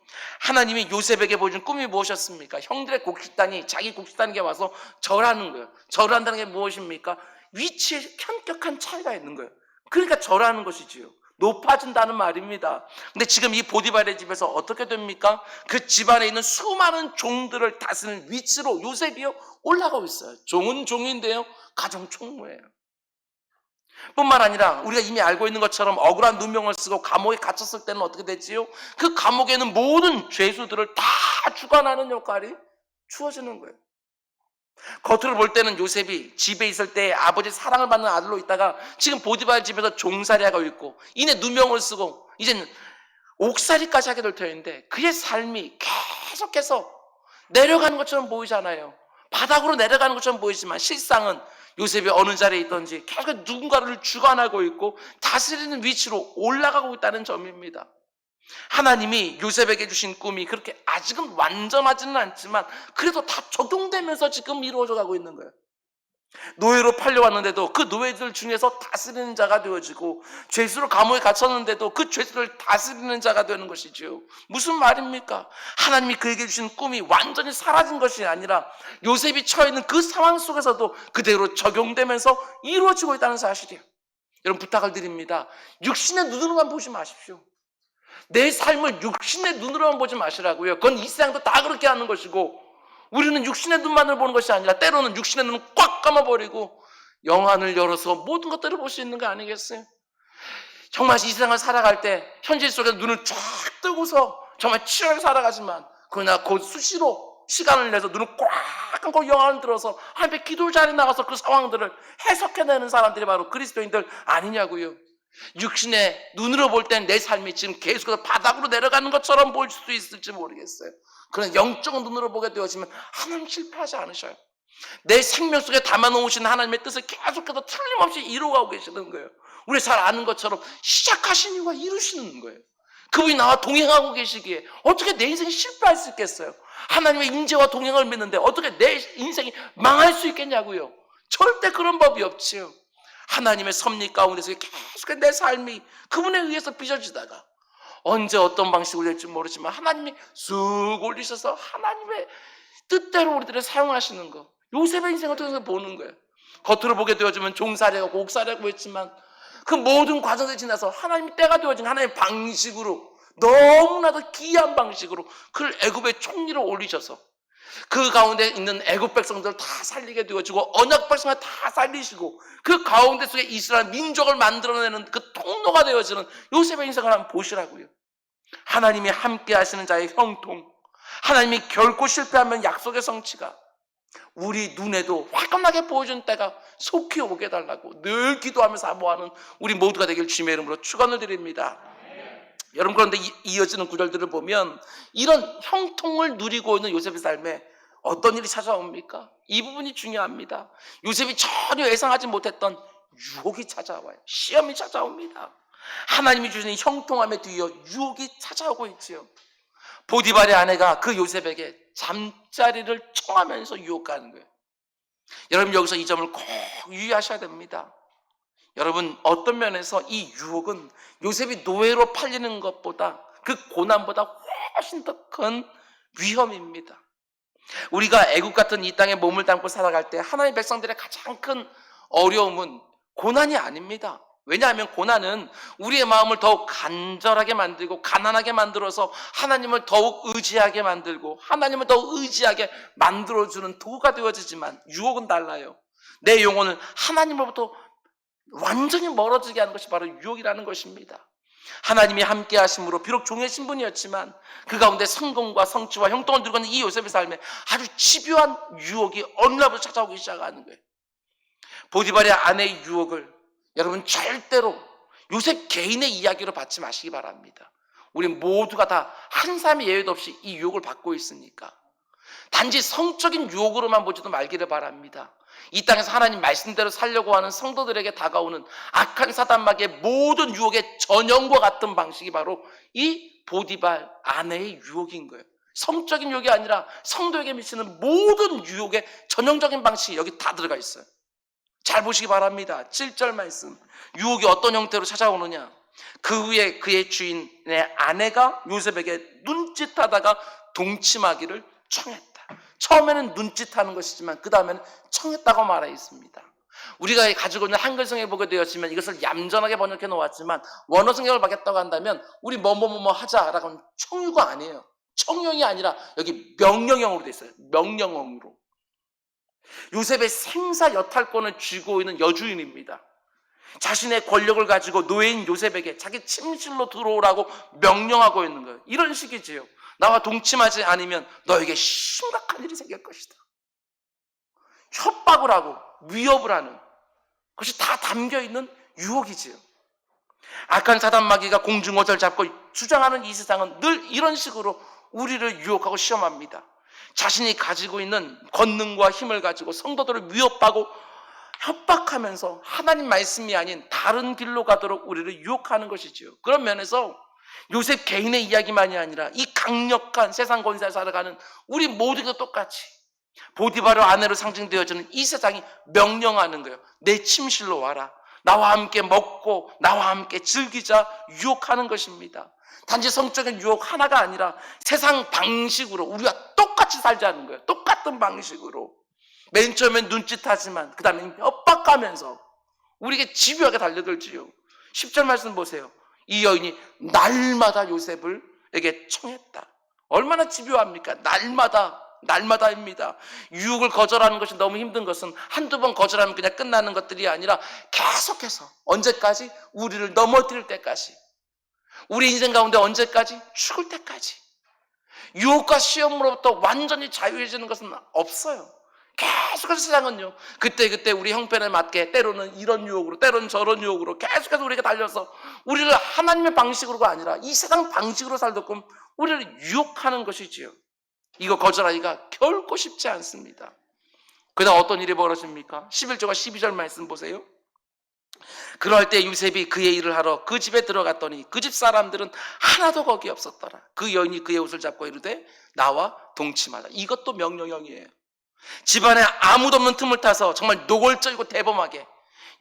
하나님이 요셉에게 보여준 꿈이 무엇이었습니까? 형들의 곡식단이 자기 곡식단에게 와서 절하는 거예요. 절한다는 게 무엇입니까? 위치에 현격한 차이가 있는 거예요. 그러니까 절하는 것이지요. 높아진다는 말입니다. 근데 지금 이 보디발의 집에서 어떻게 됩니까? 그 집안에 있는 수많은 종들을 다스리는 위치로 요셉이요 올라가고 있어요. 종은 종인데요, 가정 총무예요. 뿐만 아니라 우리가 이미 알고 있는 것처럼 억울한 누명을 쓰고 감옥에 갇혔을 때는 어떻게 됐지요? 그 감옥에는 모든 죄수들을 다 주관하는 역할이 주어지는 거예요. 겉으로 볼 때는 요셉이 집에 있을 때 아버지 사랑을 받는 아들로 있다가 지금 보디발 집에서 종살이하고 있고 이내 누명을 쓰고 이제는 옥살이까지 하게 될 터인데 그의 삶이 계속해서 내려가는 것처럼 보이잖아요. 바닥으로 내려가는 것처럼 보이지만 실상은 요셉이 어느 자리에 있든지 계속 누군가를 주관하고 있고 다스리는 위치로 올라가고 있다는 점입니다. 하나님이 요셉에게 주신 꿈이 그렇게 아직은 완전하지는 않지만 그래도 다 적용되면서 지금 이루어져 가고 있는 거예요. 노예로 팔려왔는데도 그 노예들 중에서 다스리는 자가 되어지고 죄수로 감옥에 갇혔는데도 그 죄수를 다스리는 자가 되는 것이죠. 무슨 말입니까? 하나님이 그에게 주신 꿈이 완전히 사라진 것이 아니라 요셉이 처해있는 그 상황 속에서도 그대로 적용되면서 이루어지고 있다는 사실이에요. 여러분, 부탁을 드립니다. 육신의 눈으로만 보지 마십시오. 내 삶을 육신의 눈으로만 보지 마시라고요. 그건 이 세상도 다 그렇게 하는 것이고 우리는 육신의 눈만을 보는 것이 아니라 때로는 육신의 눈을 꽉 감아버리고 영안을 열어서 모든 것들을 볼 수 있는 거 아니겠어요? 정말 이 세상을 살아갈 때 현실 속에서 눈을 쫙 뜨고서 정말 치열하게 살아가지만 그러나 그 수시로 시간을 내서 눈을 꽉 감고 영안을 들어서 하나님의 기도 자리에 나가서 그 상황들을 해석해내는 사람들이 바로 그리스도인들 아니냐고요. 육신의 눈으로 볼 땐 내 삶이 지금 계속해서 바닥으로 내려가는 것처럼 보일 수도 있을지 모르겠어요. 그런 영적 눈으로 보게 되어지면 하나님 실패하지 않으셔요. 내 생명 속에 담아놓으신 하나님의 뜻을 계속해서 틀림없이 이루어가고 계시는 거예요. 우리 잘 아는 것처럼 시작하신 이유가 이루시는 거예요. 그분이 나와 동행하고 계시기에 어떻게 내 인생이 실패할 수 있겠어요? 하나님의 인재와 동행을 맺는데 어떻게 내 인생이 망할 수 있겠냐고요. 절대 그런 법이 없지요. 하나님의 섭리 가운데서 계속 내 삶이 그분에 의해서 빚어지다가 언제 어떤 방식으로 될지 모르지만 하나님이 쑥 올리셔서 하나님의 뜻대로 우리들을 사용하시는 거. 요셉의 인생을 통해서 보는 거예요. 겉으로 보게 되어지면 종살이하고 옥살이하고 했지만 그 모든 과정을 지나서 하나님이 때가 되어진 하나님의 방식으로 너무나도 귀한 방식으로 그를 애굽의 총리로 올리셔서 그 가운데 있는 애굽 백성들을 다 살리게 되어지고 언약 백성을 다 살리시고 그 가운데 속에 이스라엘 민족을 만들어내는 그 통로가 되어지는 요셉의 인생을 한번 보시라고요. 하나님이 함께 하시는 자의 형통, 하나님이 결코 실패하면 약속의 성취가 우리 눈에도 화끈하게 보여주는 때가 속히 오게 달라고 늘 기도하며 사모하는 우리 모두가 되길 주님의 이름으로 축원을 드립니다. 여러분, 그런데 이어지는 구절들을 보면 이런 형통을 누리고 있는 요셉의 삶에 어떤 일이 찾아옵니까? 이 부분이 중요합니다. 요셉이 전혀 예상하지 못했던 유혹이 찾아와요. 시험이 찾아옵니다. 하나님이 주시는 형통함에 뒤이어 유혹이 찾아오고 있지요. 보디발의 아내가 그 요셉에게 잠자리를 청하면서 유혹하는 거예요. 여러분, 여기서 이 점을 꼭 유의하셔야 됩니다. 여러분, 어떤 면에서 이 유혹은 요셉이 노예로 팔리는 것보다 그 고난보다 훨씬 더 큰 위험입니다. 우리가 애국 같은 이 땅에 몸을 담고 살아갈 때 하나님의 백성들의 가장 큰 어려움은 고난이 아닙니다. 왜냐하면 고난은 우리의 마음을 더욱 간절하게 만들고 가난하게 만들어서 하나님을 더욱 의지하게 만들고 하나님을 더욱 의지하게 만들어주는 도구가 되어지지만 유혹은 달라요. 내 영혼을 하나님으로부터 완전히 멀어지게 하는 것이 바로 유혹이라는 것입니다. 하나님이 함께 하심으로 비록 종의 신분이었지만 그 가운데 성공과 성취와 형통을 누리고 있는 이 요셉의 삶에 아주 집요한 유혹이 어느 날부터 찾아오기 시작하는 거예요. 보디발의 아내의 유혹을 여러분 절대로 요셉 개인의 이야기로 받지 마시기 바랍니다. 우리 모두가 다 한 사람의 예외도 없이 이 유혹을 받고 있으니까 단지 성적인 유혹으로만 보지도 말기를 바랍니다. 이 땅에서 하나님 말씀대로 살려고 하는 성도들에게 다가오는 악한 사단마귀의 모든 유혹의 전형과 같은 방식이 바로 이 보디발 아내의 유혹인 거예요. 성적인 유혹이 아니라 성도에게 미치는 모든 유혹의 전형적인 방식이 여기 다 들어가 있어요. 잘 보시기 바랍니다. 7절 말씀. 유혹이 어떤 형태로 찾아오느냐. 그 후에 그의 주인의 아내가 요셉에게 눈짓하다가 동침하기를 청했다. 처음에는 눈짓하는 것이지만 그 다음에는 청했다고 말하고 있습니다. 우리가 가지고 있는 한글성에 보게 되었지만 이것을 얌전하게 번역해 놓았지만 원어 성경을 받겠다고 한다면 우리 뭐뭐뭐뭐 하자라고 하는 청유가 아니에요. 청령이 아니라 여기 명령형으로 돼 있어요. 명령형으로. 요셉의 생사 여탈권을 쥐고 있는 여주인입니다. 자신의 권력을 가지고 노예인 요셉에게 자기 침실로 들어오라고 명령하고 있는 거예요. 이런 식이지요. 나와 동침하지 않으면 너에게 심각한 일이 생길 것이다. 협박을 하고 위협을 하는 그것이 다 담겨있는 유혹이지요. 악한 사단마귀가 공중어절 잡고 주장하는 이 세상은 늘 이런 식으로 우리를 유혹하고 시험합니다. 자신이 가지고 있는 권능과 힘을 가지고 성도들을 위협하고 협박하면서 하나님 말씀이 아닌 다른 길로 가도록 우리를 유혹하는 것이지요. 그런 면에서 요셉 개인의 이야기만이 아니라 이 강력한 세상 권세에 살아가는 우리 모두가 똑같이 보디바르 아내로 상징되어지는 이 세상이 명령하는 거예요. 내 침실로 와라. 나와 함께 먹고 나와 함께 즐기자. 유혹하는 것입니다. 단지 성적인 유혹 하나가 아니라 세상 방식으로 우리가 똑같이 살자는 거예요. 똑같은 방식으로. 맨 처음엔 눈짓하지만 그 다음에 협박하면서 우리에게 집요하게 달려들지요. 10절 말씀 보세요. 이 여인이 날마다 요셉에게 청했다. 얼마나 집요합니까? 날마다입니다. 유혹을 거절하는 것이 너무 힘든 것은 한두 번 거절하면 그냥 끝나는 것들이 아니라 계속해서 언제까지? 우리를 넘어뜨릴 때까지. 우리 인생 가운데 언제까지? 죽을 때까지. 유혹과 시험으로부터 완전히 자유해지는 것은 없어요. 계속해서 세상은요, 그때 우리 형편에 맞게 때로는 이런 유혹으로, 때로는 저런 유혹으로 계속해서 우리가 달려서 우리를 하나님의 방식으로가 아니라 이 세상 방식으로 살도록 우리를 유혹하는 것이지요. 이거 거절하기가 결코 쉽지 않습니다. 그다음 어떤 일이 벌어집니까? 11절과 12절 말씀 보세요. 그럴 때 요셉이 그의 일을 하러 그 집에 들어갔더니 그 집 사람들은 하나도 거기 없었더라. 그 여인이 그의 옷을 잡고 이르되 나와 동침하자. 이것도 명령형이에요. 집안에 아무도 없는 틈을 타서 정말 노골적이고 대범하게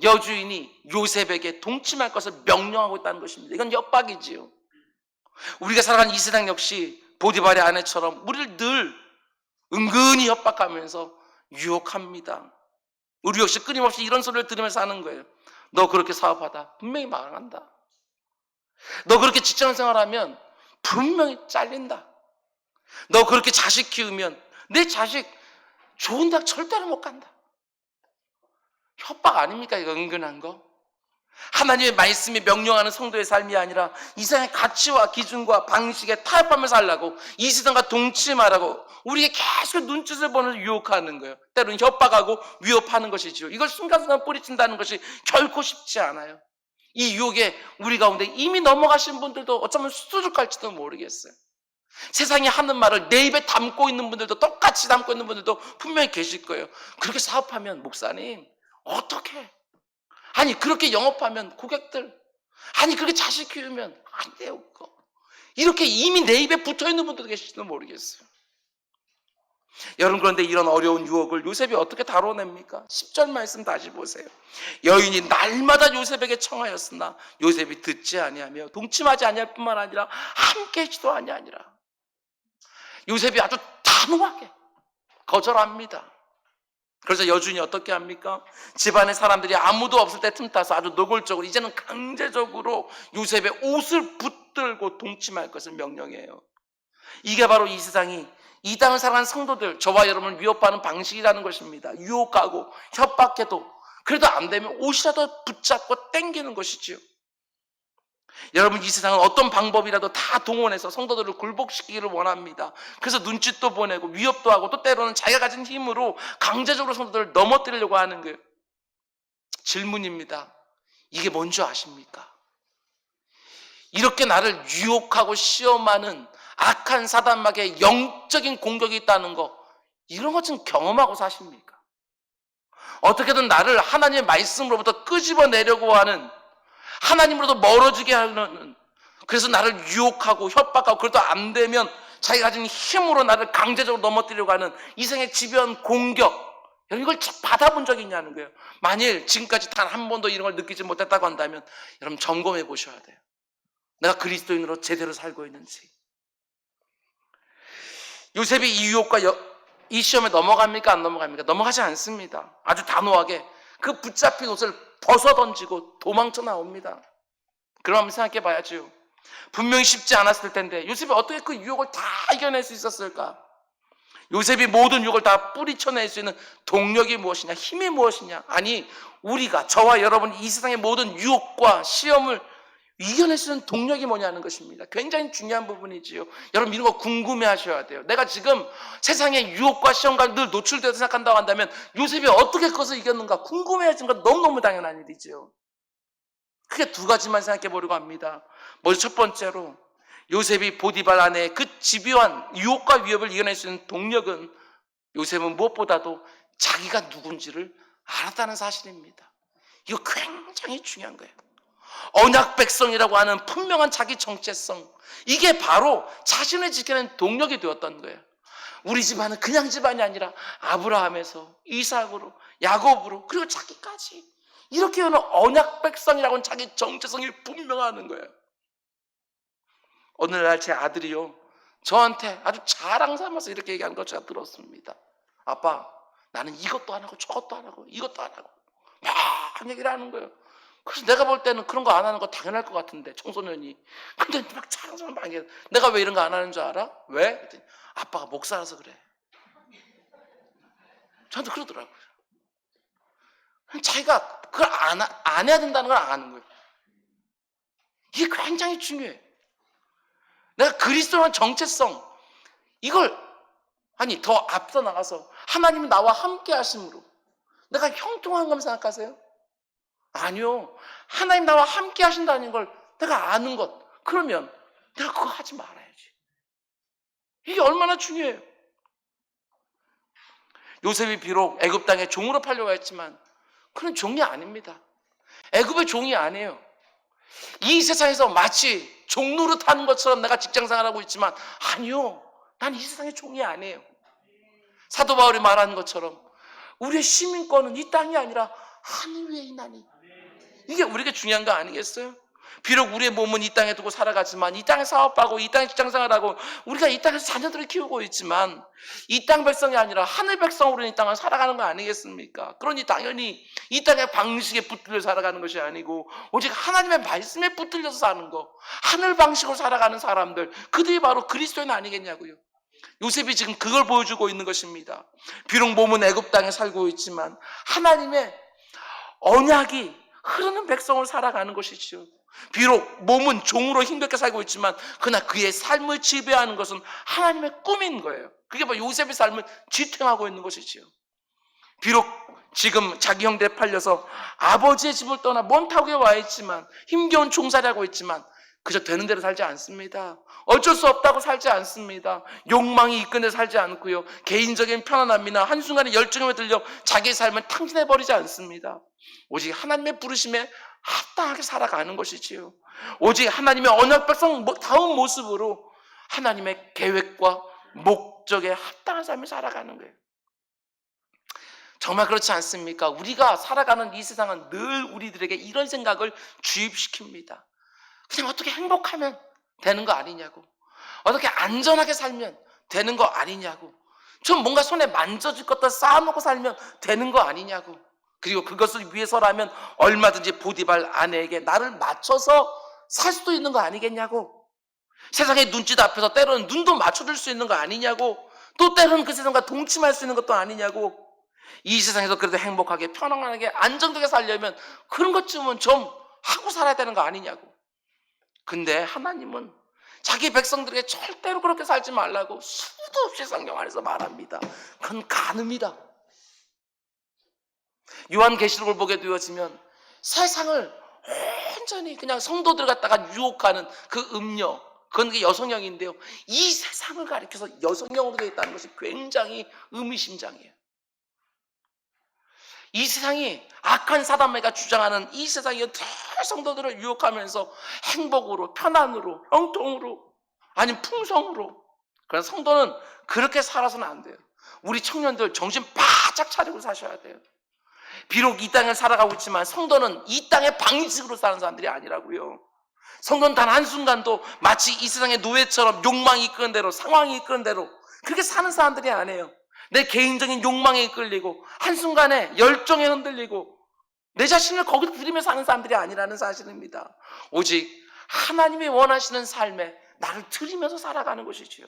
여주인이 요셉에게 동침할 것을 명령하고 있다는 것입니다. 이건 협박이지요. 우리가 살아가는 이 세상 역시 보디발의 아내처럼 우리를 늘 은근히 협박하면서 유혹합니다. 우리 역시 끊임없이 이런 소리를 들으면서 하는 거예요. 너 그렇게 사업하다 분명히 망한다. 너 그렇게 직장생활하면 분명히 잘린다. 너 그렇게 자식 키우면 내 자식 좋은 대학 절대로 못 간다. 협박 아닙니까? 이거 은근한 거. 하나님의 말씀이 명령하는 성도의 삶이 아니라 이 세상의 가치와 기준과 방식에 타협하면서 살라고, 이 세상과 동침하라고 우리에게 계속 눈짓을 보면서 유혹하는 거예요. 때로는 협박하고 위협하는 것이죠. 이걸 순간순간 뿌리친다는 것이 결코 쉽지 않아요. 이 유혹에 우리 가운데 이미 넘어가신 분들도 어쩌면 수두룩할지도 모르겠어요. 세상이 하는 말을 내 입에 담고 있는 분들도, 똑같이 담고 있는 분들도 분명히 계실 거예요. 그렇게 사업하면 목사님 어떻게? 아니 그렇게 영업하면 고객들, 아니 그렇게 자식 키우면 안 돼요 그거. 이렇게 이미 내 입에 붙어있는 분들도 계실지도 모르겠어요. 여러분, 그런데 이런 어려운 유혹을 요셉이 어떻게 다뤄냅니까? 10절 말씀 다시 보세요. 여인이 날마다 요셉에게 청하였으나 요셉이 듣지 아니하며 동침하지 아니할 뿐만 아니라 함께하지도 아니하니라. 요셉이 아주 단호하게 거절합니다. 그래서 여주인이 어떻게 합니까? 집안의 사람들이 아무도 없을 때 틈타서 아주 노골적으로, 이제는 강제적으로 요셉의 옷을 붙들고 동침할 것을 명령해요. 이게 바로 이 세상이, 이 땅을 살아가는 성도들, 저와 여러분을 위협하는 방식이라는 것입니다. 유혹하고 협박해도 그래도 안 되면 옷이라도 붙잡고 땡기는 것이지요. 여러분, 이 세상은 어떤 방법이라도 다 동원해서 성도들을 굴복시키기를 원합니다. 그래서 눈짓도 보내고 위협도 하고 또 때로는 자기가 가진 힘으로 강제적으로 성도들을 넘어뜨리려고 하는 거예요. 질문입니다. 이게 뭔지 아십니까? 이렇게 나를 유혹하고 시험하는 악한 사단마귀의 영적인 공격이 있다는 거, 이런 것 좀 경험하고 사십니까? 어떻게든 나를 하나님의 말씀으로부터 끄집어내려고 하는, 하나님으로부터 멀어지게 하는, 그래서 나를 유혹하고 협박하고, 그래도 안 되면 자기가 가진 힘으로 나를 강제적으로 넘어뜨리려고 하는 이 생의 집요한 공격, 여러분 이걸 받아본 적이 있냐는 거예요. 만일 지금까지 단 한 번도 이런 걸 느끼지 못했다고 한다면 여러분 점검해 보셔야 돼요. 내가 그리스도인으로 제대로 살고 있는지. 요셉이 이 유혹과 이 시험에 넘어갑니까? 안 넘어갑니까? 넘어가지 않습니다. 아주 단호하게 그 붙잡힌 옷을 벗어던지고 도망쳐 나옵니다. 그럼 한번 생각해 봐야죠. 분명히 쉽지 않았을 텐데 요셉이 어떻게 그 유혹을 다 이겨낼 수 있었을까? 요셉이 모든 유혹을 다 뿌리쳐낼 수 있는 동력이 무엇이냐, 힘이 무엇이냐? 아니, 우리가, 저와 여러분, 이 세상의 모든 유혹과 시험을 이겨낼 수 있는 동력이 뭐냐는 것입니다. 굉장히 중요한 부분이지요. 여러분 이런 거 궁금해 하셔야 돼요. 내가 지금 세상의 유혹과 시험과 늘 노출되어서 생각한다고 한다면 요셉이 어떻게 그것을 이겼는가 궁금해 하시는 건 너무너무 당연한 일이지요. 크게 두 가지만 생각해 보려고 합니다. 먼저 첫 번째로, 요셉이 보디발 아내의 그 집요한 유혹과 위협을 이겨낼 수 있는 동력은, 요셉은 무엇보다도 자기가 누군지를 알았다는 사실입니다. 이거 굉장히 중요한 거예요. 언약 백성이라고 하는 분명한 자기 정체성, 이게 바로 자신을 지키는 동력이 되었던 거예요. 우리 집안은 그냥 집안이 아니라 아브라함에서 이삭으로, 야곱으로, 그리고 자기까지 이렇게 하는 언약 백성이라고 하는 자기 정체성이 분명하는 거예요. 어느 날 제 아들이요, 저한테 아주 자랑 삼아서 이렇게 얘기하는 걸 제가 들었습니다. 아빠, 나는 이것도 안 하고 저것도 안 하고 이것도 안 하고 막 얘기를 하는 거예요. 그래서 내가 볼 때는 그런 거 안 하는 거 당연할 것 같은데, 청소년이. 근데 막 자랑스러운 막 얘기해. 내가 왜 이런 거 안 하는 줄 알아? 왜? 그랬더니 아빠가 목사라서 그래. 저한테 그러더라고요. 자기가 그걸 안 해야 된다는 걸 아는 거예요. 이게 굉장히 중요해요. 내가 그리스도라는 정체성, 이걸 더 앞서 나가서 하나님이 나와 함께 하심으로 내가 형통한 것 생각하세요? 아니요. 하나님 나와 함께 하신다는 걸 내가 아는 것, 그러면 내가 그거 하지 말아야지. 이게 얼마나 중요해요. 요셉이 비록 애굽 땅에 종으로 팔려고 했지만 그는 종이 아닙니다. 애굽의 종이 아니에요. 이 세상에서 마치 종 노릇하는 것처럼 내가 직장생활하고 있지만 아니요. 난 이 세상의 종이 아니에요. 사도 바울이 말하는 것처럼 우리의 시민권은 이 땅이 아니라 하늘 위에 있나니. 이게 우리에게 중요한 거 아니겠어요? 비록 우리의 몸은 이 땅에 두고 살아가지만 이 땅에 사업하고 이 땅에 직장생활하고 우리가 이 땅에서 자녀들을 키우고 있지만 이 땅 백성이 아니라 하늘 백성으로 이 땅을 살아가는 거 아니겠습니까? 그러니 당연히 이 땅의 방식에 붙들려 살아가는 것이 아니고 오직 하나님의 말씀에 붙들려서 사는 거, 하늘 방식으로 살아가는 사람들, 그들이 바로 그리스도인 아니겠냐고요. 요셉이 지금 그걸 보여주고 있는 것입니다. 비록 몸은 애굽 땅에 살고 있지만 하나님의 언약이 흐르는 백성으로 살아가는 것이죠. 비록 몸은 종으로 힘겹게 살고 있지만 그러나 그의 삶을 지배하는 것은 하나님의 꿈인 거예요. 그게 바로 요셉의 삶을 지탱하고 있는 것이지요. 비록 지금 자기 형제에 팔려서 아버지의 집을 떠나 먼 타국에 와 있지만 힘겨운 종살이하고 있지만 그저 되는 대로 살지 않습니다. 어쩔 수 없다고 살지 않습니다. 욕망이 이끈 데 살지 않고요. 개인적인 편안함이나 한순간의 열정에 들려 자기의 삶을 탕진해버리지 않습니다. 오직 하나님의 부르심에 합당하게 살아가는 것이지요. 오직 하나님의 언약 백성 다운 모습으로 하나님의 계획과 목적에 합당한 삶을 살아가는 거예요. 정말 그렇지 않습니까? 우리가 살아가는 이 세상은 늘 우리들에게 이런 생각을 주입시킵니다. 그냥 어떻게 행복하면 되는 거 아니냐고, 어떻게 안전하게 살면 되는 거 아니냐고, 좀 뭔가 손에 만져질 것들 쌓아놓고 살면 되는 거 아니냐고, 그리고 그것을 위해서라면 얼마든지 보디발 아내에게 나를 맞춰서 살 수도 있는 거 아니겠냐고, 세상의 눈짓 앞에서 때로는 눈도 맞춰줄 수 있는 거 아니냐고, 또 때로는 그 세상과 동침할 수 있는 것도 아니냐고. 이 세상에서 그래도 행복하게 편안하게 안정되게 살려면 그런 것쯤은 좀 하고 살아야 되는 거 아니냐고. 근데 하나님은 자기 백성들에게 절대로 그렇게 살지 말라고 수도 없이 성경 안에서 말합니다. 그건 간음이다. 요한계시록을 보게 되어지면 세상을 온전히 그냥 성도들 갖다가 유혹하는 그 음녀, 그건 여성형인데요, 이 세상을 가리켜서 여성형으로 되어 있다는 것이 굉장히 의미심장해요. 이 세상이 악한 사단마귀가 주장하는 이 세상이 성도들을 유혹하면서 행복으로, 편안으로, 형통으로, 아니면 풍성으로. 그래서 성도는 그렇게 살아서는 안 돼요. 우리 청년들 정신 바짝 차리고 사셔야 돼요. 비록 이 땅을 살아가고 있지만 성도는 이 땅의 방식으로 사는 사람들이 아니라고요. 성도는 단 한순간도 마치 이 세상의 노예처럼 욕망이 이끄는 대로, 상황이 이끄는 대로 그렇게 사는 사람들이 아니에요. 내 개인적인 욕망에 이끌리고 한순간에 열정에 흔들리고 내 자신을 거기서 들이며 사는 사람들이 아니라는 사실입니다. 오직 하나님이 원하시는 삶에 나를 들이면서 살아가는 것이지요.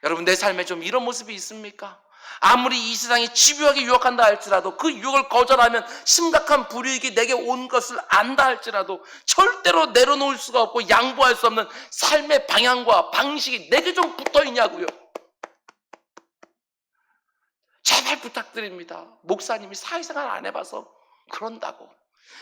여러분, 내 삶에 좀 이런 모습이 있습니까? 아무리 이 세상이 집요하게 유혹한다 할지라도 그 유혹을 거절하면 심각한 불이익이 내게 온 것을 안다 할지라도 절대로 내려놓을 수가 없고 양보할 수 없는 삶의 방향과 방식이 내게 좀 붙어있냐고요. 제발 부탁드립니다. 목사님이 사회생활 안 해봐서 그런다고,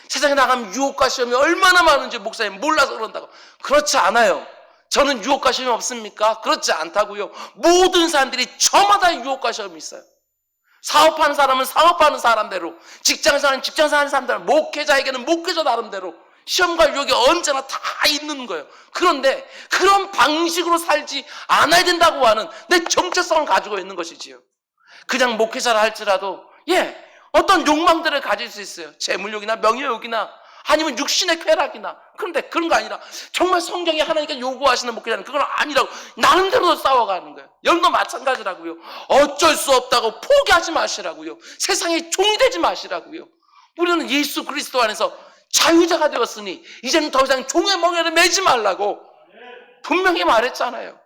세상에 나가면 유혹과 시험이 얼마나 많은지 목사님 몰라서 그런다고. 그렇지 않아요. 저는 유혹과 시험이 없습니까? 그렇지 않다고요. 모든 사람들이 저마다 유혹과 시험이 있어요. 사업하는 사람은 사업하는 사람대로, 직장생활은 직장생활하는 사람대로, 목회자에게는 목회자 나름대로 시험과 유혹이 언제나 다 있는 거예요. 그런데 그런 방식으로 살지 않아야 된다고 하는 내 정체성을 가지고 있는 것이지요. 그냥 목회자라 할지라도 어떤 욕망들을 가질 수 있어요. 재물욕이나 명예욕이나 아니면 육신의 쾌락이나. 그런데 그런 거 아니라 정말 성경이 하나님께 요구하시는 목회자는 그건 아니라고 나름대로 싸워가는 거예요. 여러분도 마찬가지라고요. 어쩔 수 없다고 포기하지 마시라고요. 세상에 종이 되지 마시라고요. 우리는 예수 그리스도 안에서 자유자가 되었으니 이제는 더 이상 종의 멍에를 매지 말라고 분명히 말했잖아요.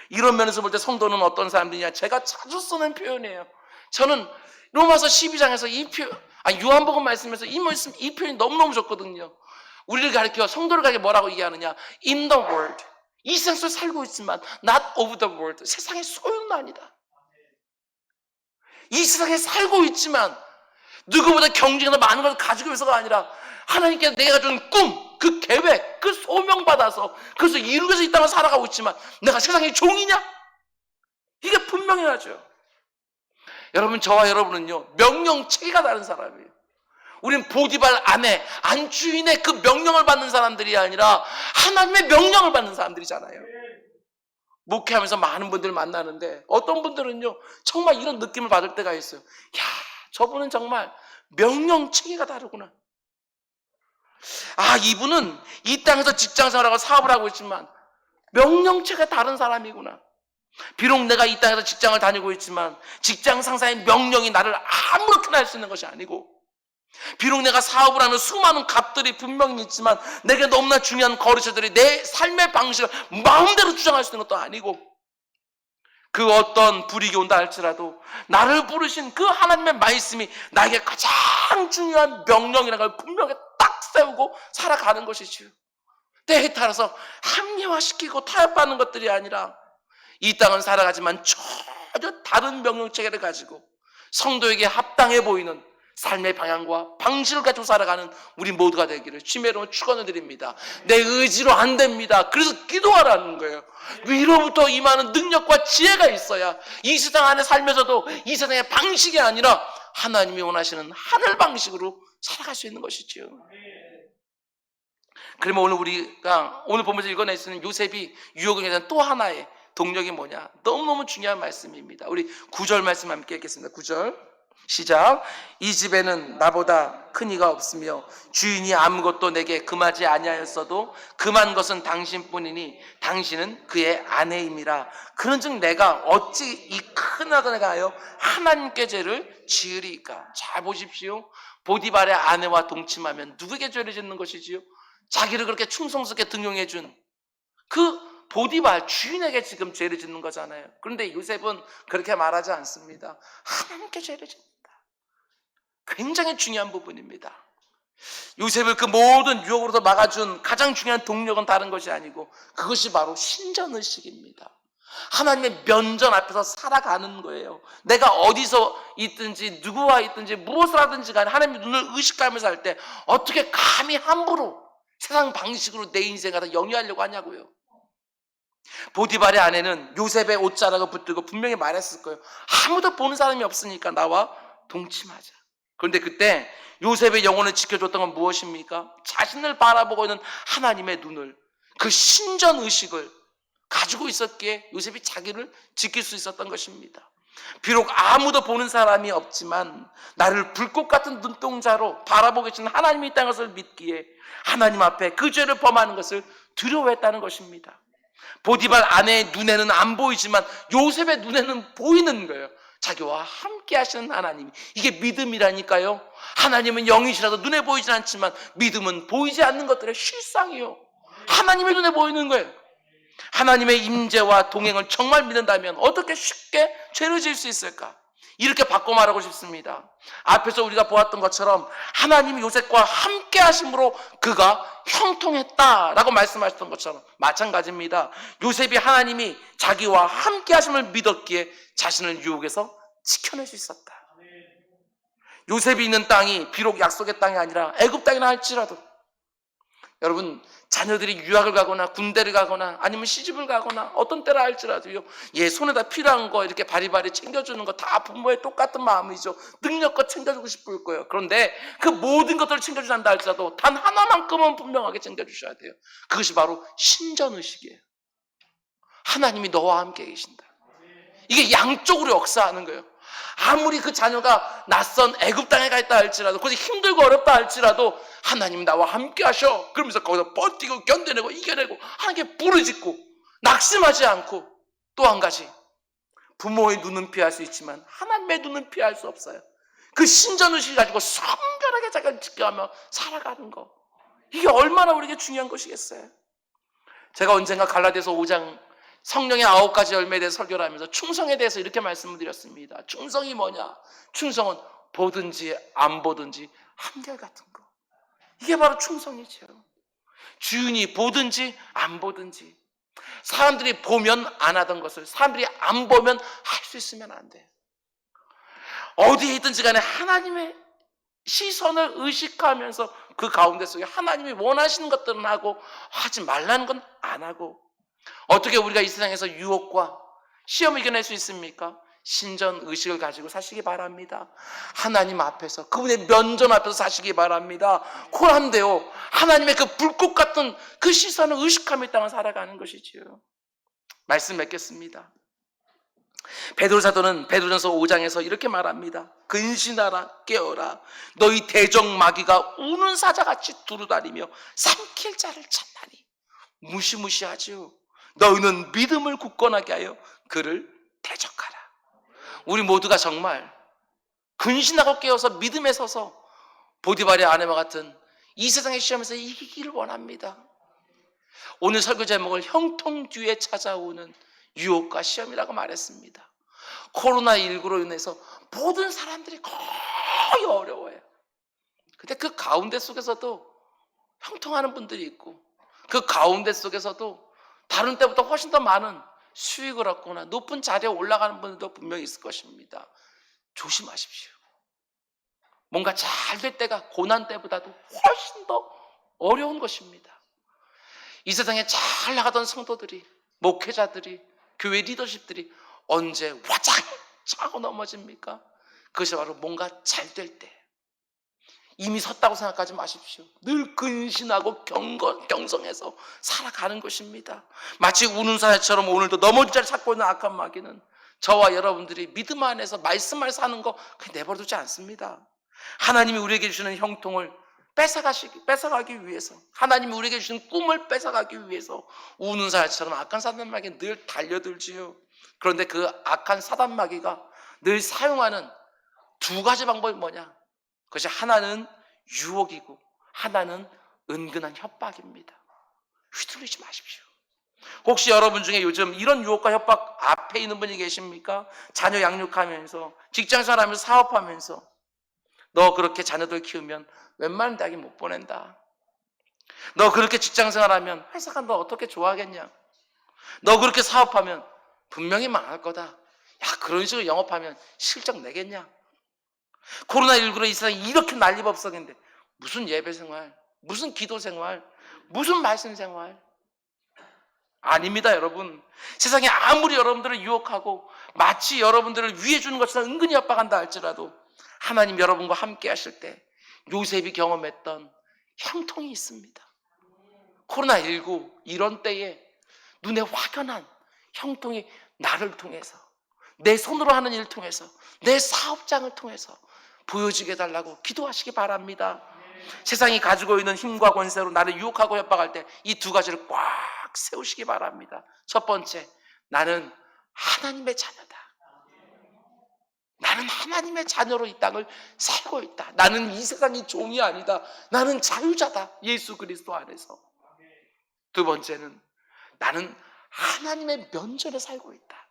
이런 면에서 볼 때 성도는 어떤 사람들이냐, 제가 자주 쓰는 표현이에요. 저는 로마서 12장에서 요한복음 말씀에서 이 표현이 너무너무 좋거든요. 우리를 가리켜, 성도를 가리켜 뭐라고 얘기하느냐, in the world, 이 세상 속에 살고 있지만 not of the world, 세상의 소유는 아니다. 이 세상에 살고 있지만 누구보다 경쟁에서 많은 것을 가지고 있어가 아니라 하나님께서 내가 준 꿈, 그 계획, 그 소명 받아서 그것을 이루기 위해서 이 땅을 살아가고 있지만 내가 세상의 종이냐? 이게 분명해야죠. 여러분, 저와 여러분은요, 명령체계가 다른 사람이에요. 우린 보디발 아내, 안주인의 그 명령을 받는 사람들이 아니라 하나님의 명령을 받는 사람들이잖아요. 목회하면서 많은 분들 만나는데 어떤 분들은요, 정말 이런 느낌을 받을 때가 있어요. 야, 저분은 정말 명령체계가 다르구나. 아, 이분은 이 땅에서 직장생활하고 사업을 하고 있지만 명령체가 다른 사람이구나. 비록 내가 이 땅에서 직장을 다니고 있지만 직장 상사의 명령이 나를 아무렇게나 할 수 있는 것이 아니고, 비록 내가 사업을 하면 수많은 값들이 분명히 있지만 내게 너무나 중요한 거래처들이 내 삶의 방식을 마음대로 주장할 수 있는 것도 아니고, 그 어떤 불이익이 온다 할지라도 나를 부르신 그 하나님의 말씀이 나에게 가장 중요한 명령이라는 걸 분명히 딱 세우고 살아가는 것이지요. 때에 따라서 합리화시키고 타협하는 것들이 아니라 이 땅은 살아가지만 전혀 다른 명령체계를 가지고 성도에게 합당해 보이는 삶의 방향과 방식을 가지고 살아가는 우리 모두가 되기를 주님으로 축원을 드립니다. 내 의지로 안 됩니다. 그래서 기도하라는 거예요. 위로부터 임하는 능력과 지혜가 있어야 이 세상 안에 살면서도 이 세상의 방식이 아니라 하나님이 원하시는 하늘 방식으로 살아갈 수 있는 것이지요. 그러면 우리가 오늘 보면서 읽어낼 수 있는 요셉이 유혹에 대한 또 하나의 동력이 뭐냐? 너무너무 중요한 말씀입니다. 우리 9절 말씀 함께 읽겠습니다. 9절 시작. 이 집에는 나보다 큰 이가 없으며 주인이 아무것도 내게 금하지 아니하였어도 금한 것은 당신뿐이니 당신은 그의 아내임이라. 그런즉 내가 어찌 이 큰 아들에게 하여 하나님께 죄를 지으리까. 잘 보십시오. 보디발의 아내와 동침하면 누구에게 죄를 짓는 것이지요? 자기를 그렇게 충성스럽게 등용해 준 그 보디발 주인에게 지금 죄를 짓는 거잖아요. 그런데 요셉은 그렇게 말하지 않습니다. 하나님께 죄를 짓는다. 굉장히 중요한 부분입니다. 요셉을 그 모든 유혹으로도 막아준 가장 중요한 동력은 다른 것이 아니고 그것이 바로 신전의식입니다. 하나님의 면전 앞에서 살아가는 거예요. 내가 어디서 있든지 누구와 있든지 무엇을 하든지 간에 하나님의 눈을 의식하면서 할 때 어떻게 감히 함부로 세상 방식으로 내 인생을 다 영위하려고 하냐고요. 보디발의 아내는 요셉의 옷자락을 붙들고 분명히 말했을 거예요. 아무도 보는 사람이 없으니까 나와 동침하자. 그런데 그때 요셉의 영혼을 지켜줬던 건 무엇입니까? 자신을 바라보고 있는 하나님의 눈을, 그 신전의식을 가지고 있었기에 요셉이 자기를 지킬 수 있었던 것입니다. 비록 아무도 보는 사람이 없지만 나를 불꽃 같은 눈동자로 바라보고 계신 하나님이 있다는 것을 믿기에 하나님 앞에 그 죄를 범하는 것을 두려워했다는 것입니다. 보디발 아내의 눈에는 안 보이지만 요셉의 눈에는 보이는 거예요. 자기와 함께 하시는 하나님이. 이게 믿음이라니까요. 하나님은 영이시라도 눈에 보이진 않지만 믿음은 보이지 않는 것들의 실상이요. 하나님의 눈에 보이는 거예요. 하나님의 임재와 동행을 정말 믿는다면 어떻게 쉽게 죄를 지을 수 있을까? 이렇게 바꿔 말하고 싶습니다. 앞에서 우리가 보았던 것처럼 하나님이 요셉과 함께 하심으로 그가 형통했다라고 말씀하셨던 것처럼 마찬가지입니다. 요셉이 하나님이 자기와 함께 하심을 믿었기에 자신을 유혹에서 지켜낼 수 있었다. 요셉이 있는 땅이 비록 약속의 땅이 아니라 애굽 땅이라 할지라도, 여러분, 자녀들이 유학을 가거나 군대를 가거나 아니면 시집을 가거나 어떤 때라 할지라도요, 손에다 필요한 거 이렇게 바리바리 챙겨주는 거 다 부모의 똑같은 마음이죠. 능력껏 챙겨주고 싶을 거예요. 그런데 그 모든 것들을 챙겨주신다 할지라도 단 하나만큼은 분명하게 챙겨주셔야 돼요. 그것이 바로 신전의식이에요. 하나님이 너와 함께 계신다. 이게 양쪽으로 역사하는 거예요. 아무리 그 자녀가 낯선 애굽 땅에 가 있다 할지라도, 그것이 힘들고 어렵다 할지라도 하나님 나와 함께 하셔. 그러면서 거기서 버티고 견뎌내고 이겨내고 하나님께 부르짖고 낙심하지 않고, 또 한 가지, 부모의 눈은 피할 수 있지만 하나님의 눈은 피할 수 없어요. 그 신전의식을 가지고 성결하게 자기를 지켜가며 살아가는 거, 이게 얼마나 우리에게 중요한 것이겠어요. 제가 언젠가 갈라디아서 5장 성령의 9가지 열매에 대해서 설교를 하면서 충성에 대해서 이렇게 말씀을 드렸습니다. 충성이 뭐냐? 충성은 보든지 안 보든지 한결같은 거. 이게 바로 충성이죠. 주인이 보든지 안 보든지 사람들이 보면 안 하던 것을 사람들이 안 보면 할 수 있으면 안 돼. 어디에 있든지 간에 하나님의 시선을 의식하면서 그 가운데 속에 하나님이 원하시는 것들은 하고 하지 말라는 건 안 하고, 어떻게 우리가 이 세상에서 유혹과 시험을 이겨낼 수 있습니까? 신전 의식을 가지고 사시기 바랍니다. 하나님 앞에서, 그분의 면전 앞에서 사시기 바랍니다. 코란데요, 하나님의 그 불꽃 같은 그 시선을 의식하며 이 땅을 살아가는 것이지요. 말씀 맺겠습니다. 베드로 사도는 베드로전서 5장에서 이렇게 말합니다. 근신하라, 깨어라. 너희 대적 마귀가 우는 사자같이 두루다니며 삼킬 자를 찾나니. 무시무시하지요. 너희는 믿음을 굳건하게 하여 그를 대적하라. 우리 모두가 정말 근신하고 깨어서 믿음에 서서 보디발의 아내와 같은 이 세상의 시험에서 이기기를 원합니다. 오늘 설교 제목을 형통 뒤에 찾아오는 유혹과 시험이라고 말했습니다. 코로나19로 인해서 모든 사람들이 거의 어려워요. 근데 그 가운데 속에서도 형통하는 분들이 있고, 그 가운데 속에서도 다른 때보다 훨씬 더 많은 수익을 얻거나 높은 자리에 올라가는 분들도 분명히 있을 것입니다. 조심하십시오. 뭔가 잘 될 때가 고난 때보다도 훨씬 더 어려운 것입니다. 이 세상에 잘 나가던 성도들이, 목회자들이, 교회 리더십들이 언제 와장 차고 넘어집니까? 그것이 바로 뭔가 잘 될 때. 이미 섰다고 생각하지 마십시오. 늘 근신하고 경성해서 살아가는 것입니다. 마치 우는 사자처럼 오늘도 넘어질 자를 찾고 있는 악한 마귀는 저와 여러분들이 믿음 안에서 말씀을 사는 거 그냥 내버려두지 않습니다. 하나님이 우리에게 주시는 형통을 뺏어가기 위해서, 하나님이 우리에게 주신 꿈을 뺏어가기 위해서 우는 사자처럼 악한 사단마귀는 늘 달려들지요. 그런데 그 악한 사단마귀가 늘 사용하는 두 가지 방법이 뭐냐? 그것이 하나는 유혹이고 하나는 은근한 협박입니다. 휘둘리지 마십시오. 혹시 여러분 중에 요즘 이런 유혹과 협박 앞에 있는 분이 계십니까? 자녀 양육하면서, 직장생활하면서, 사업하면서 너 그렇게 자녀들 키우면 웬만한 대학에 못 보낸다. 너 그렇게 직장생활하면 회사가 너 어떻게 좋아하겠냐. 너 그렇게 사업하면 분명히 망할 거다. 야, 그런 식으로 영업하면 실적 내겠냐. 코로나19로 이 세상이 이렇게 난리법석인데 무슨 예배생활, 무슨 기도생활, 무슨 말씀생활. 아닙니다, 여러분. 세상에 아무리 여러분들을 유혹하고 마치 여러분들을 위해 주는 것처럼 은근히 협박한다 할지라도 하나님 여러분과 함께 하실 때 요셉이 경험했던 형통이 있습니다. 코로나19 이런 때에 눈에 확연한 형통이 나를 통해서, 내 손으로 하는 일을 통해서, 내 사업장을 통해서 보여지게 해달라고 기도하시기 바랍니다. 세상이 가지고 있는 힘과 권세로 나를 유혹하고 협박할 때 이 두 가지를 꽉 세우시기 바랍니다. 첫 번째, 나는 하나님의 자녀다. 나는 하나님의 자녀로 이 땅을 살고 있다. 나는 이 세상의 종이 아니다. 나는 자유자다. 예수 그리스도 안에서. 두 번째는 나는 하나님의 면전에 살고 있다.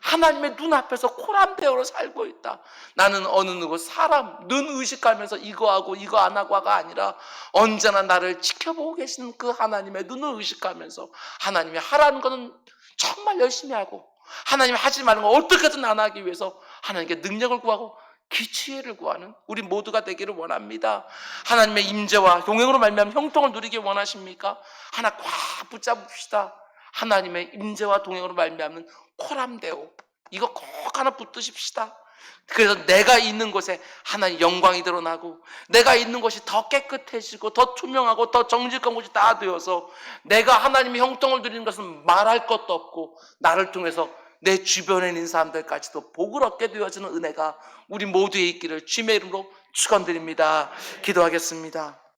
하나님의 눈앞에서 코람대어로 살고 있다. 나는 어느 누구 사람 눈 의식하면서 이거 하고 이거 안 하고가 아니라 언제나 나를 지켜보고 계시는 그 하나님의 눈을 의식하면서 하나님이 하라는 것은 정말 열심히 하고 하나님이 하지 말는 거 어떻게든 안 하기 위해서 하나님께 능력을 구하고 기치를 구하는 우리 모두가 되기를 원합니다. 하나님의 임재와 동행으로 말미암아 형통을 누리기 원하십니까? 하나 꽉 붙잡읍시다. 하나님의 임재와 동행으로 말미암는 코람데오, 이거 꼭 하나 붙드십시다. 그래서 내가 있는 곳에 하나님의 영광이 드러나고 내가 있는 곳이 더 깨끗해지고 더 투명하고 더 정직한 곳이 다 되어서 내가 하나님의 형통을 누리는 것은 말할 것도 없고 나를 통해서 내 주변에 있는 사람들까지도 복을 얻게 되어지는 은혜가 우리 모두에 있기를 주님의 이름으로 축원드립니다. 기도하겠습니다.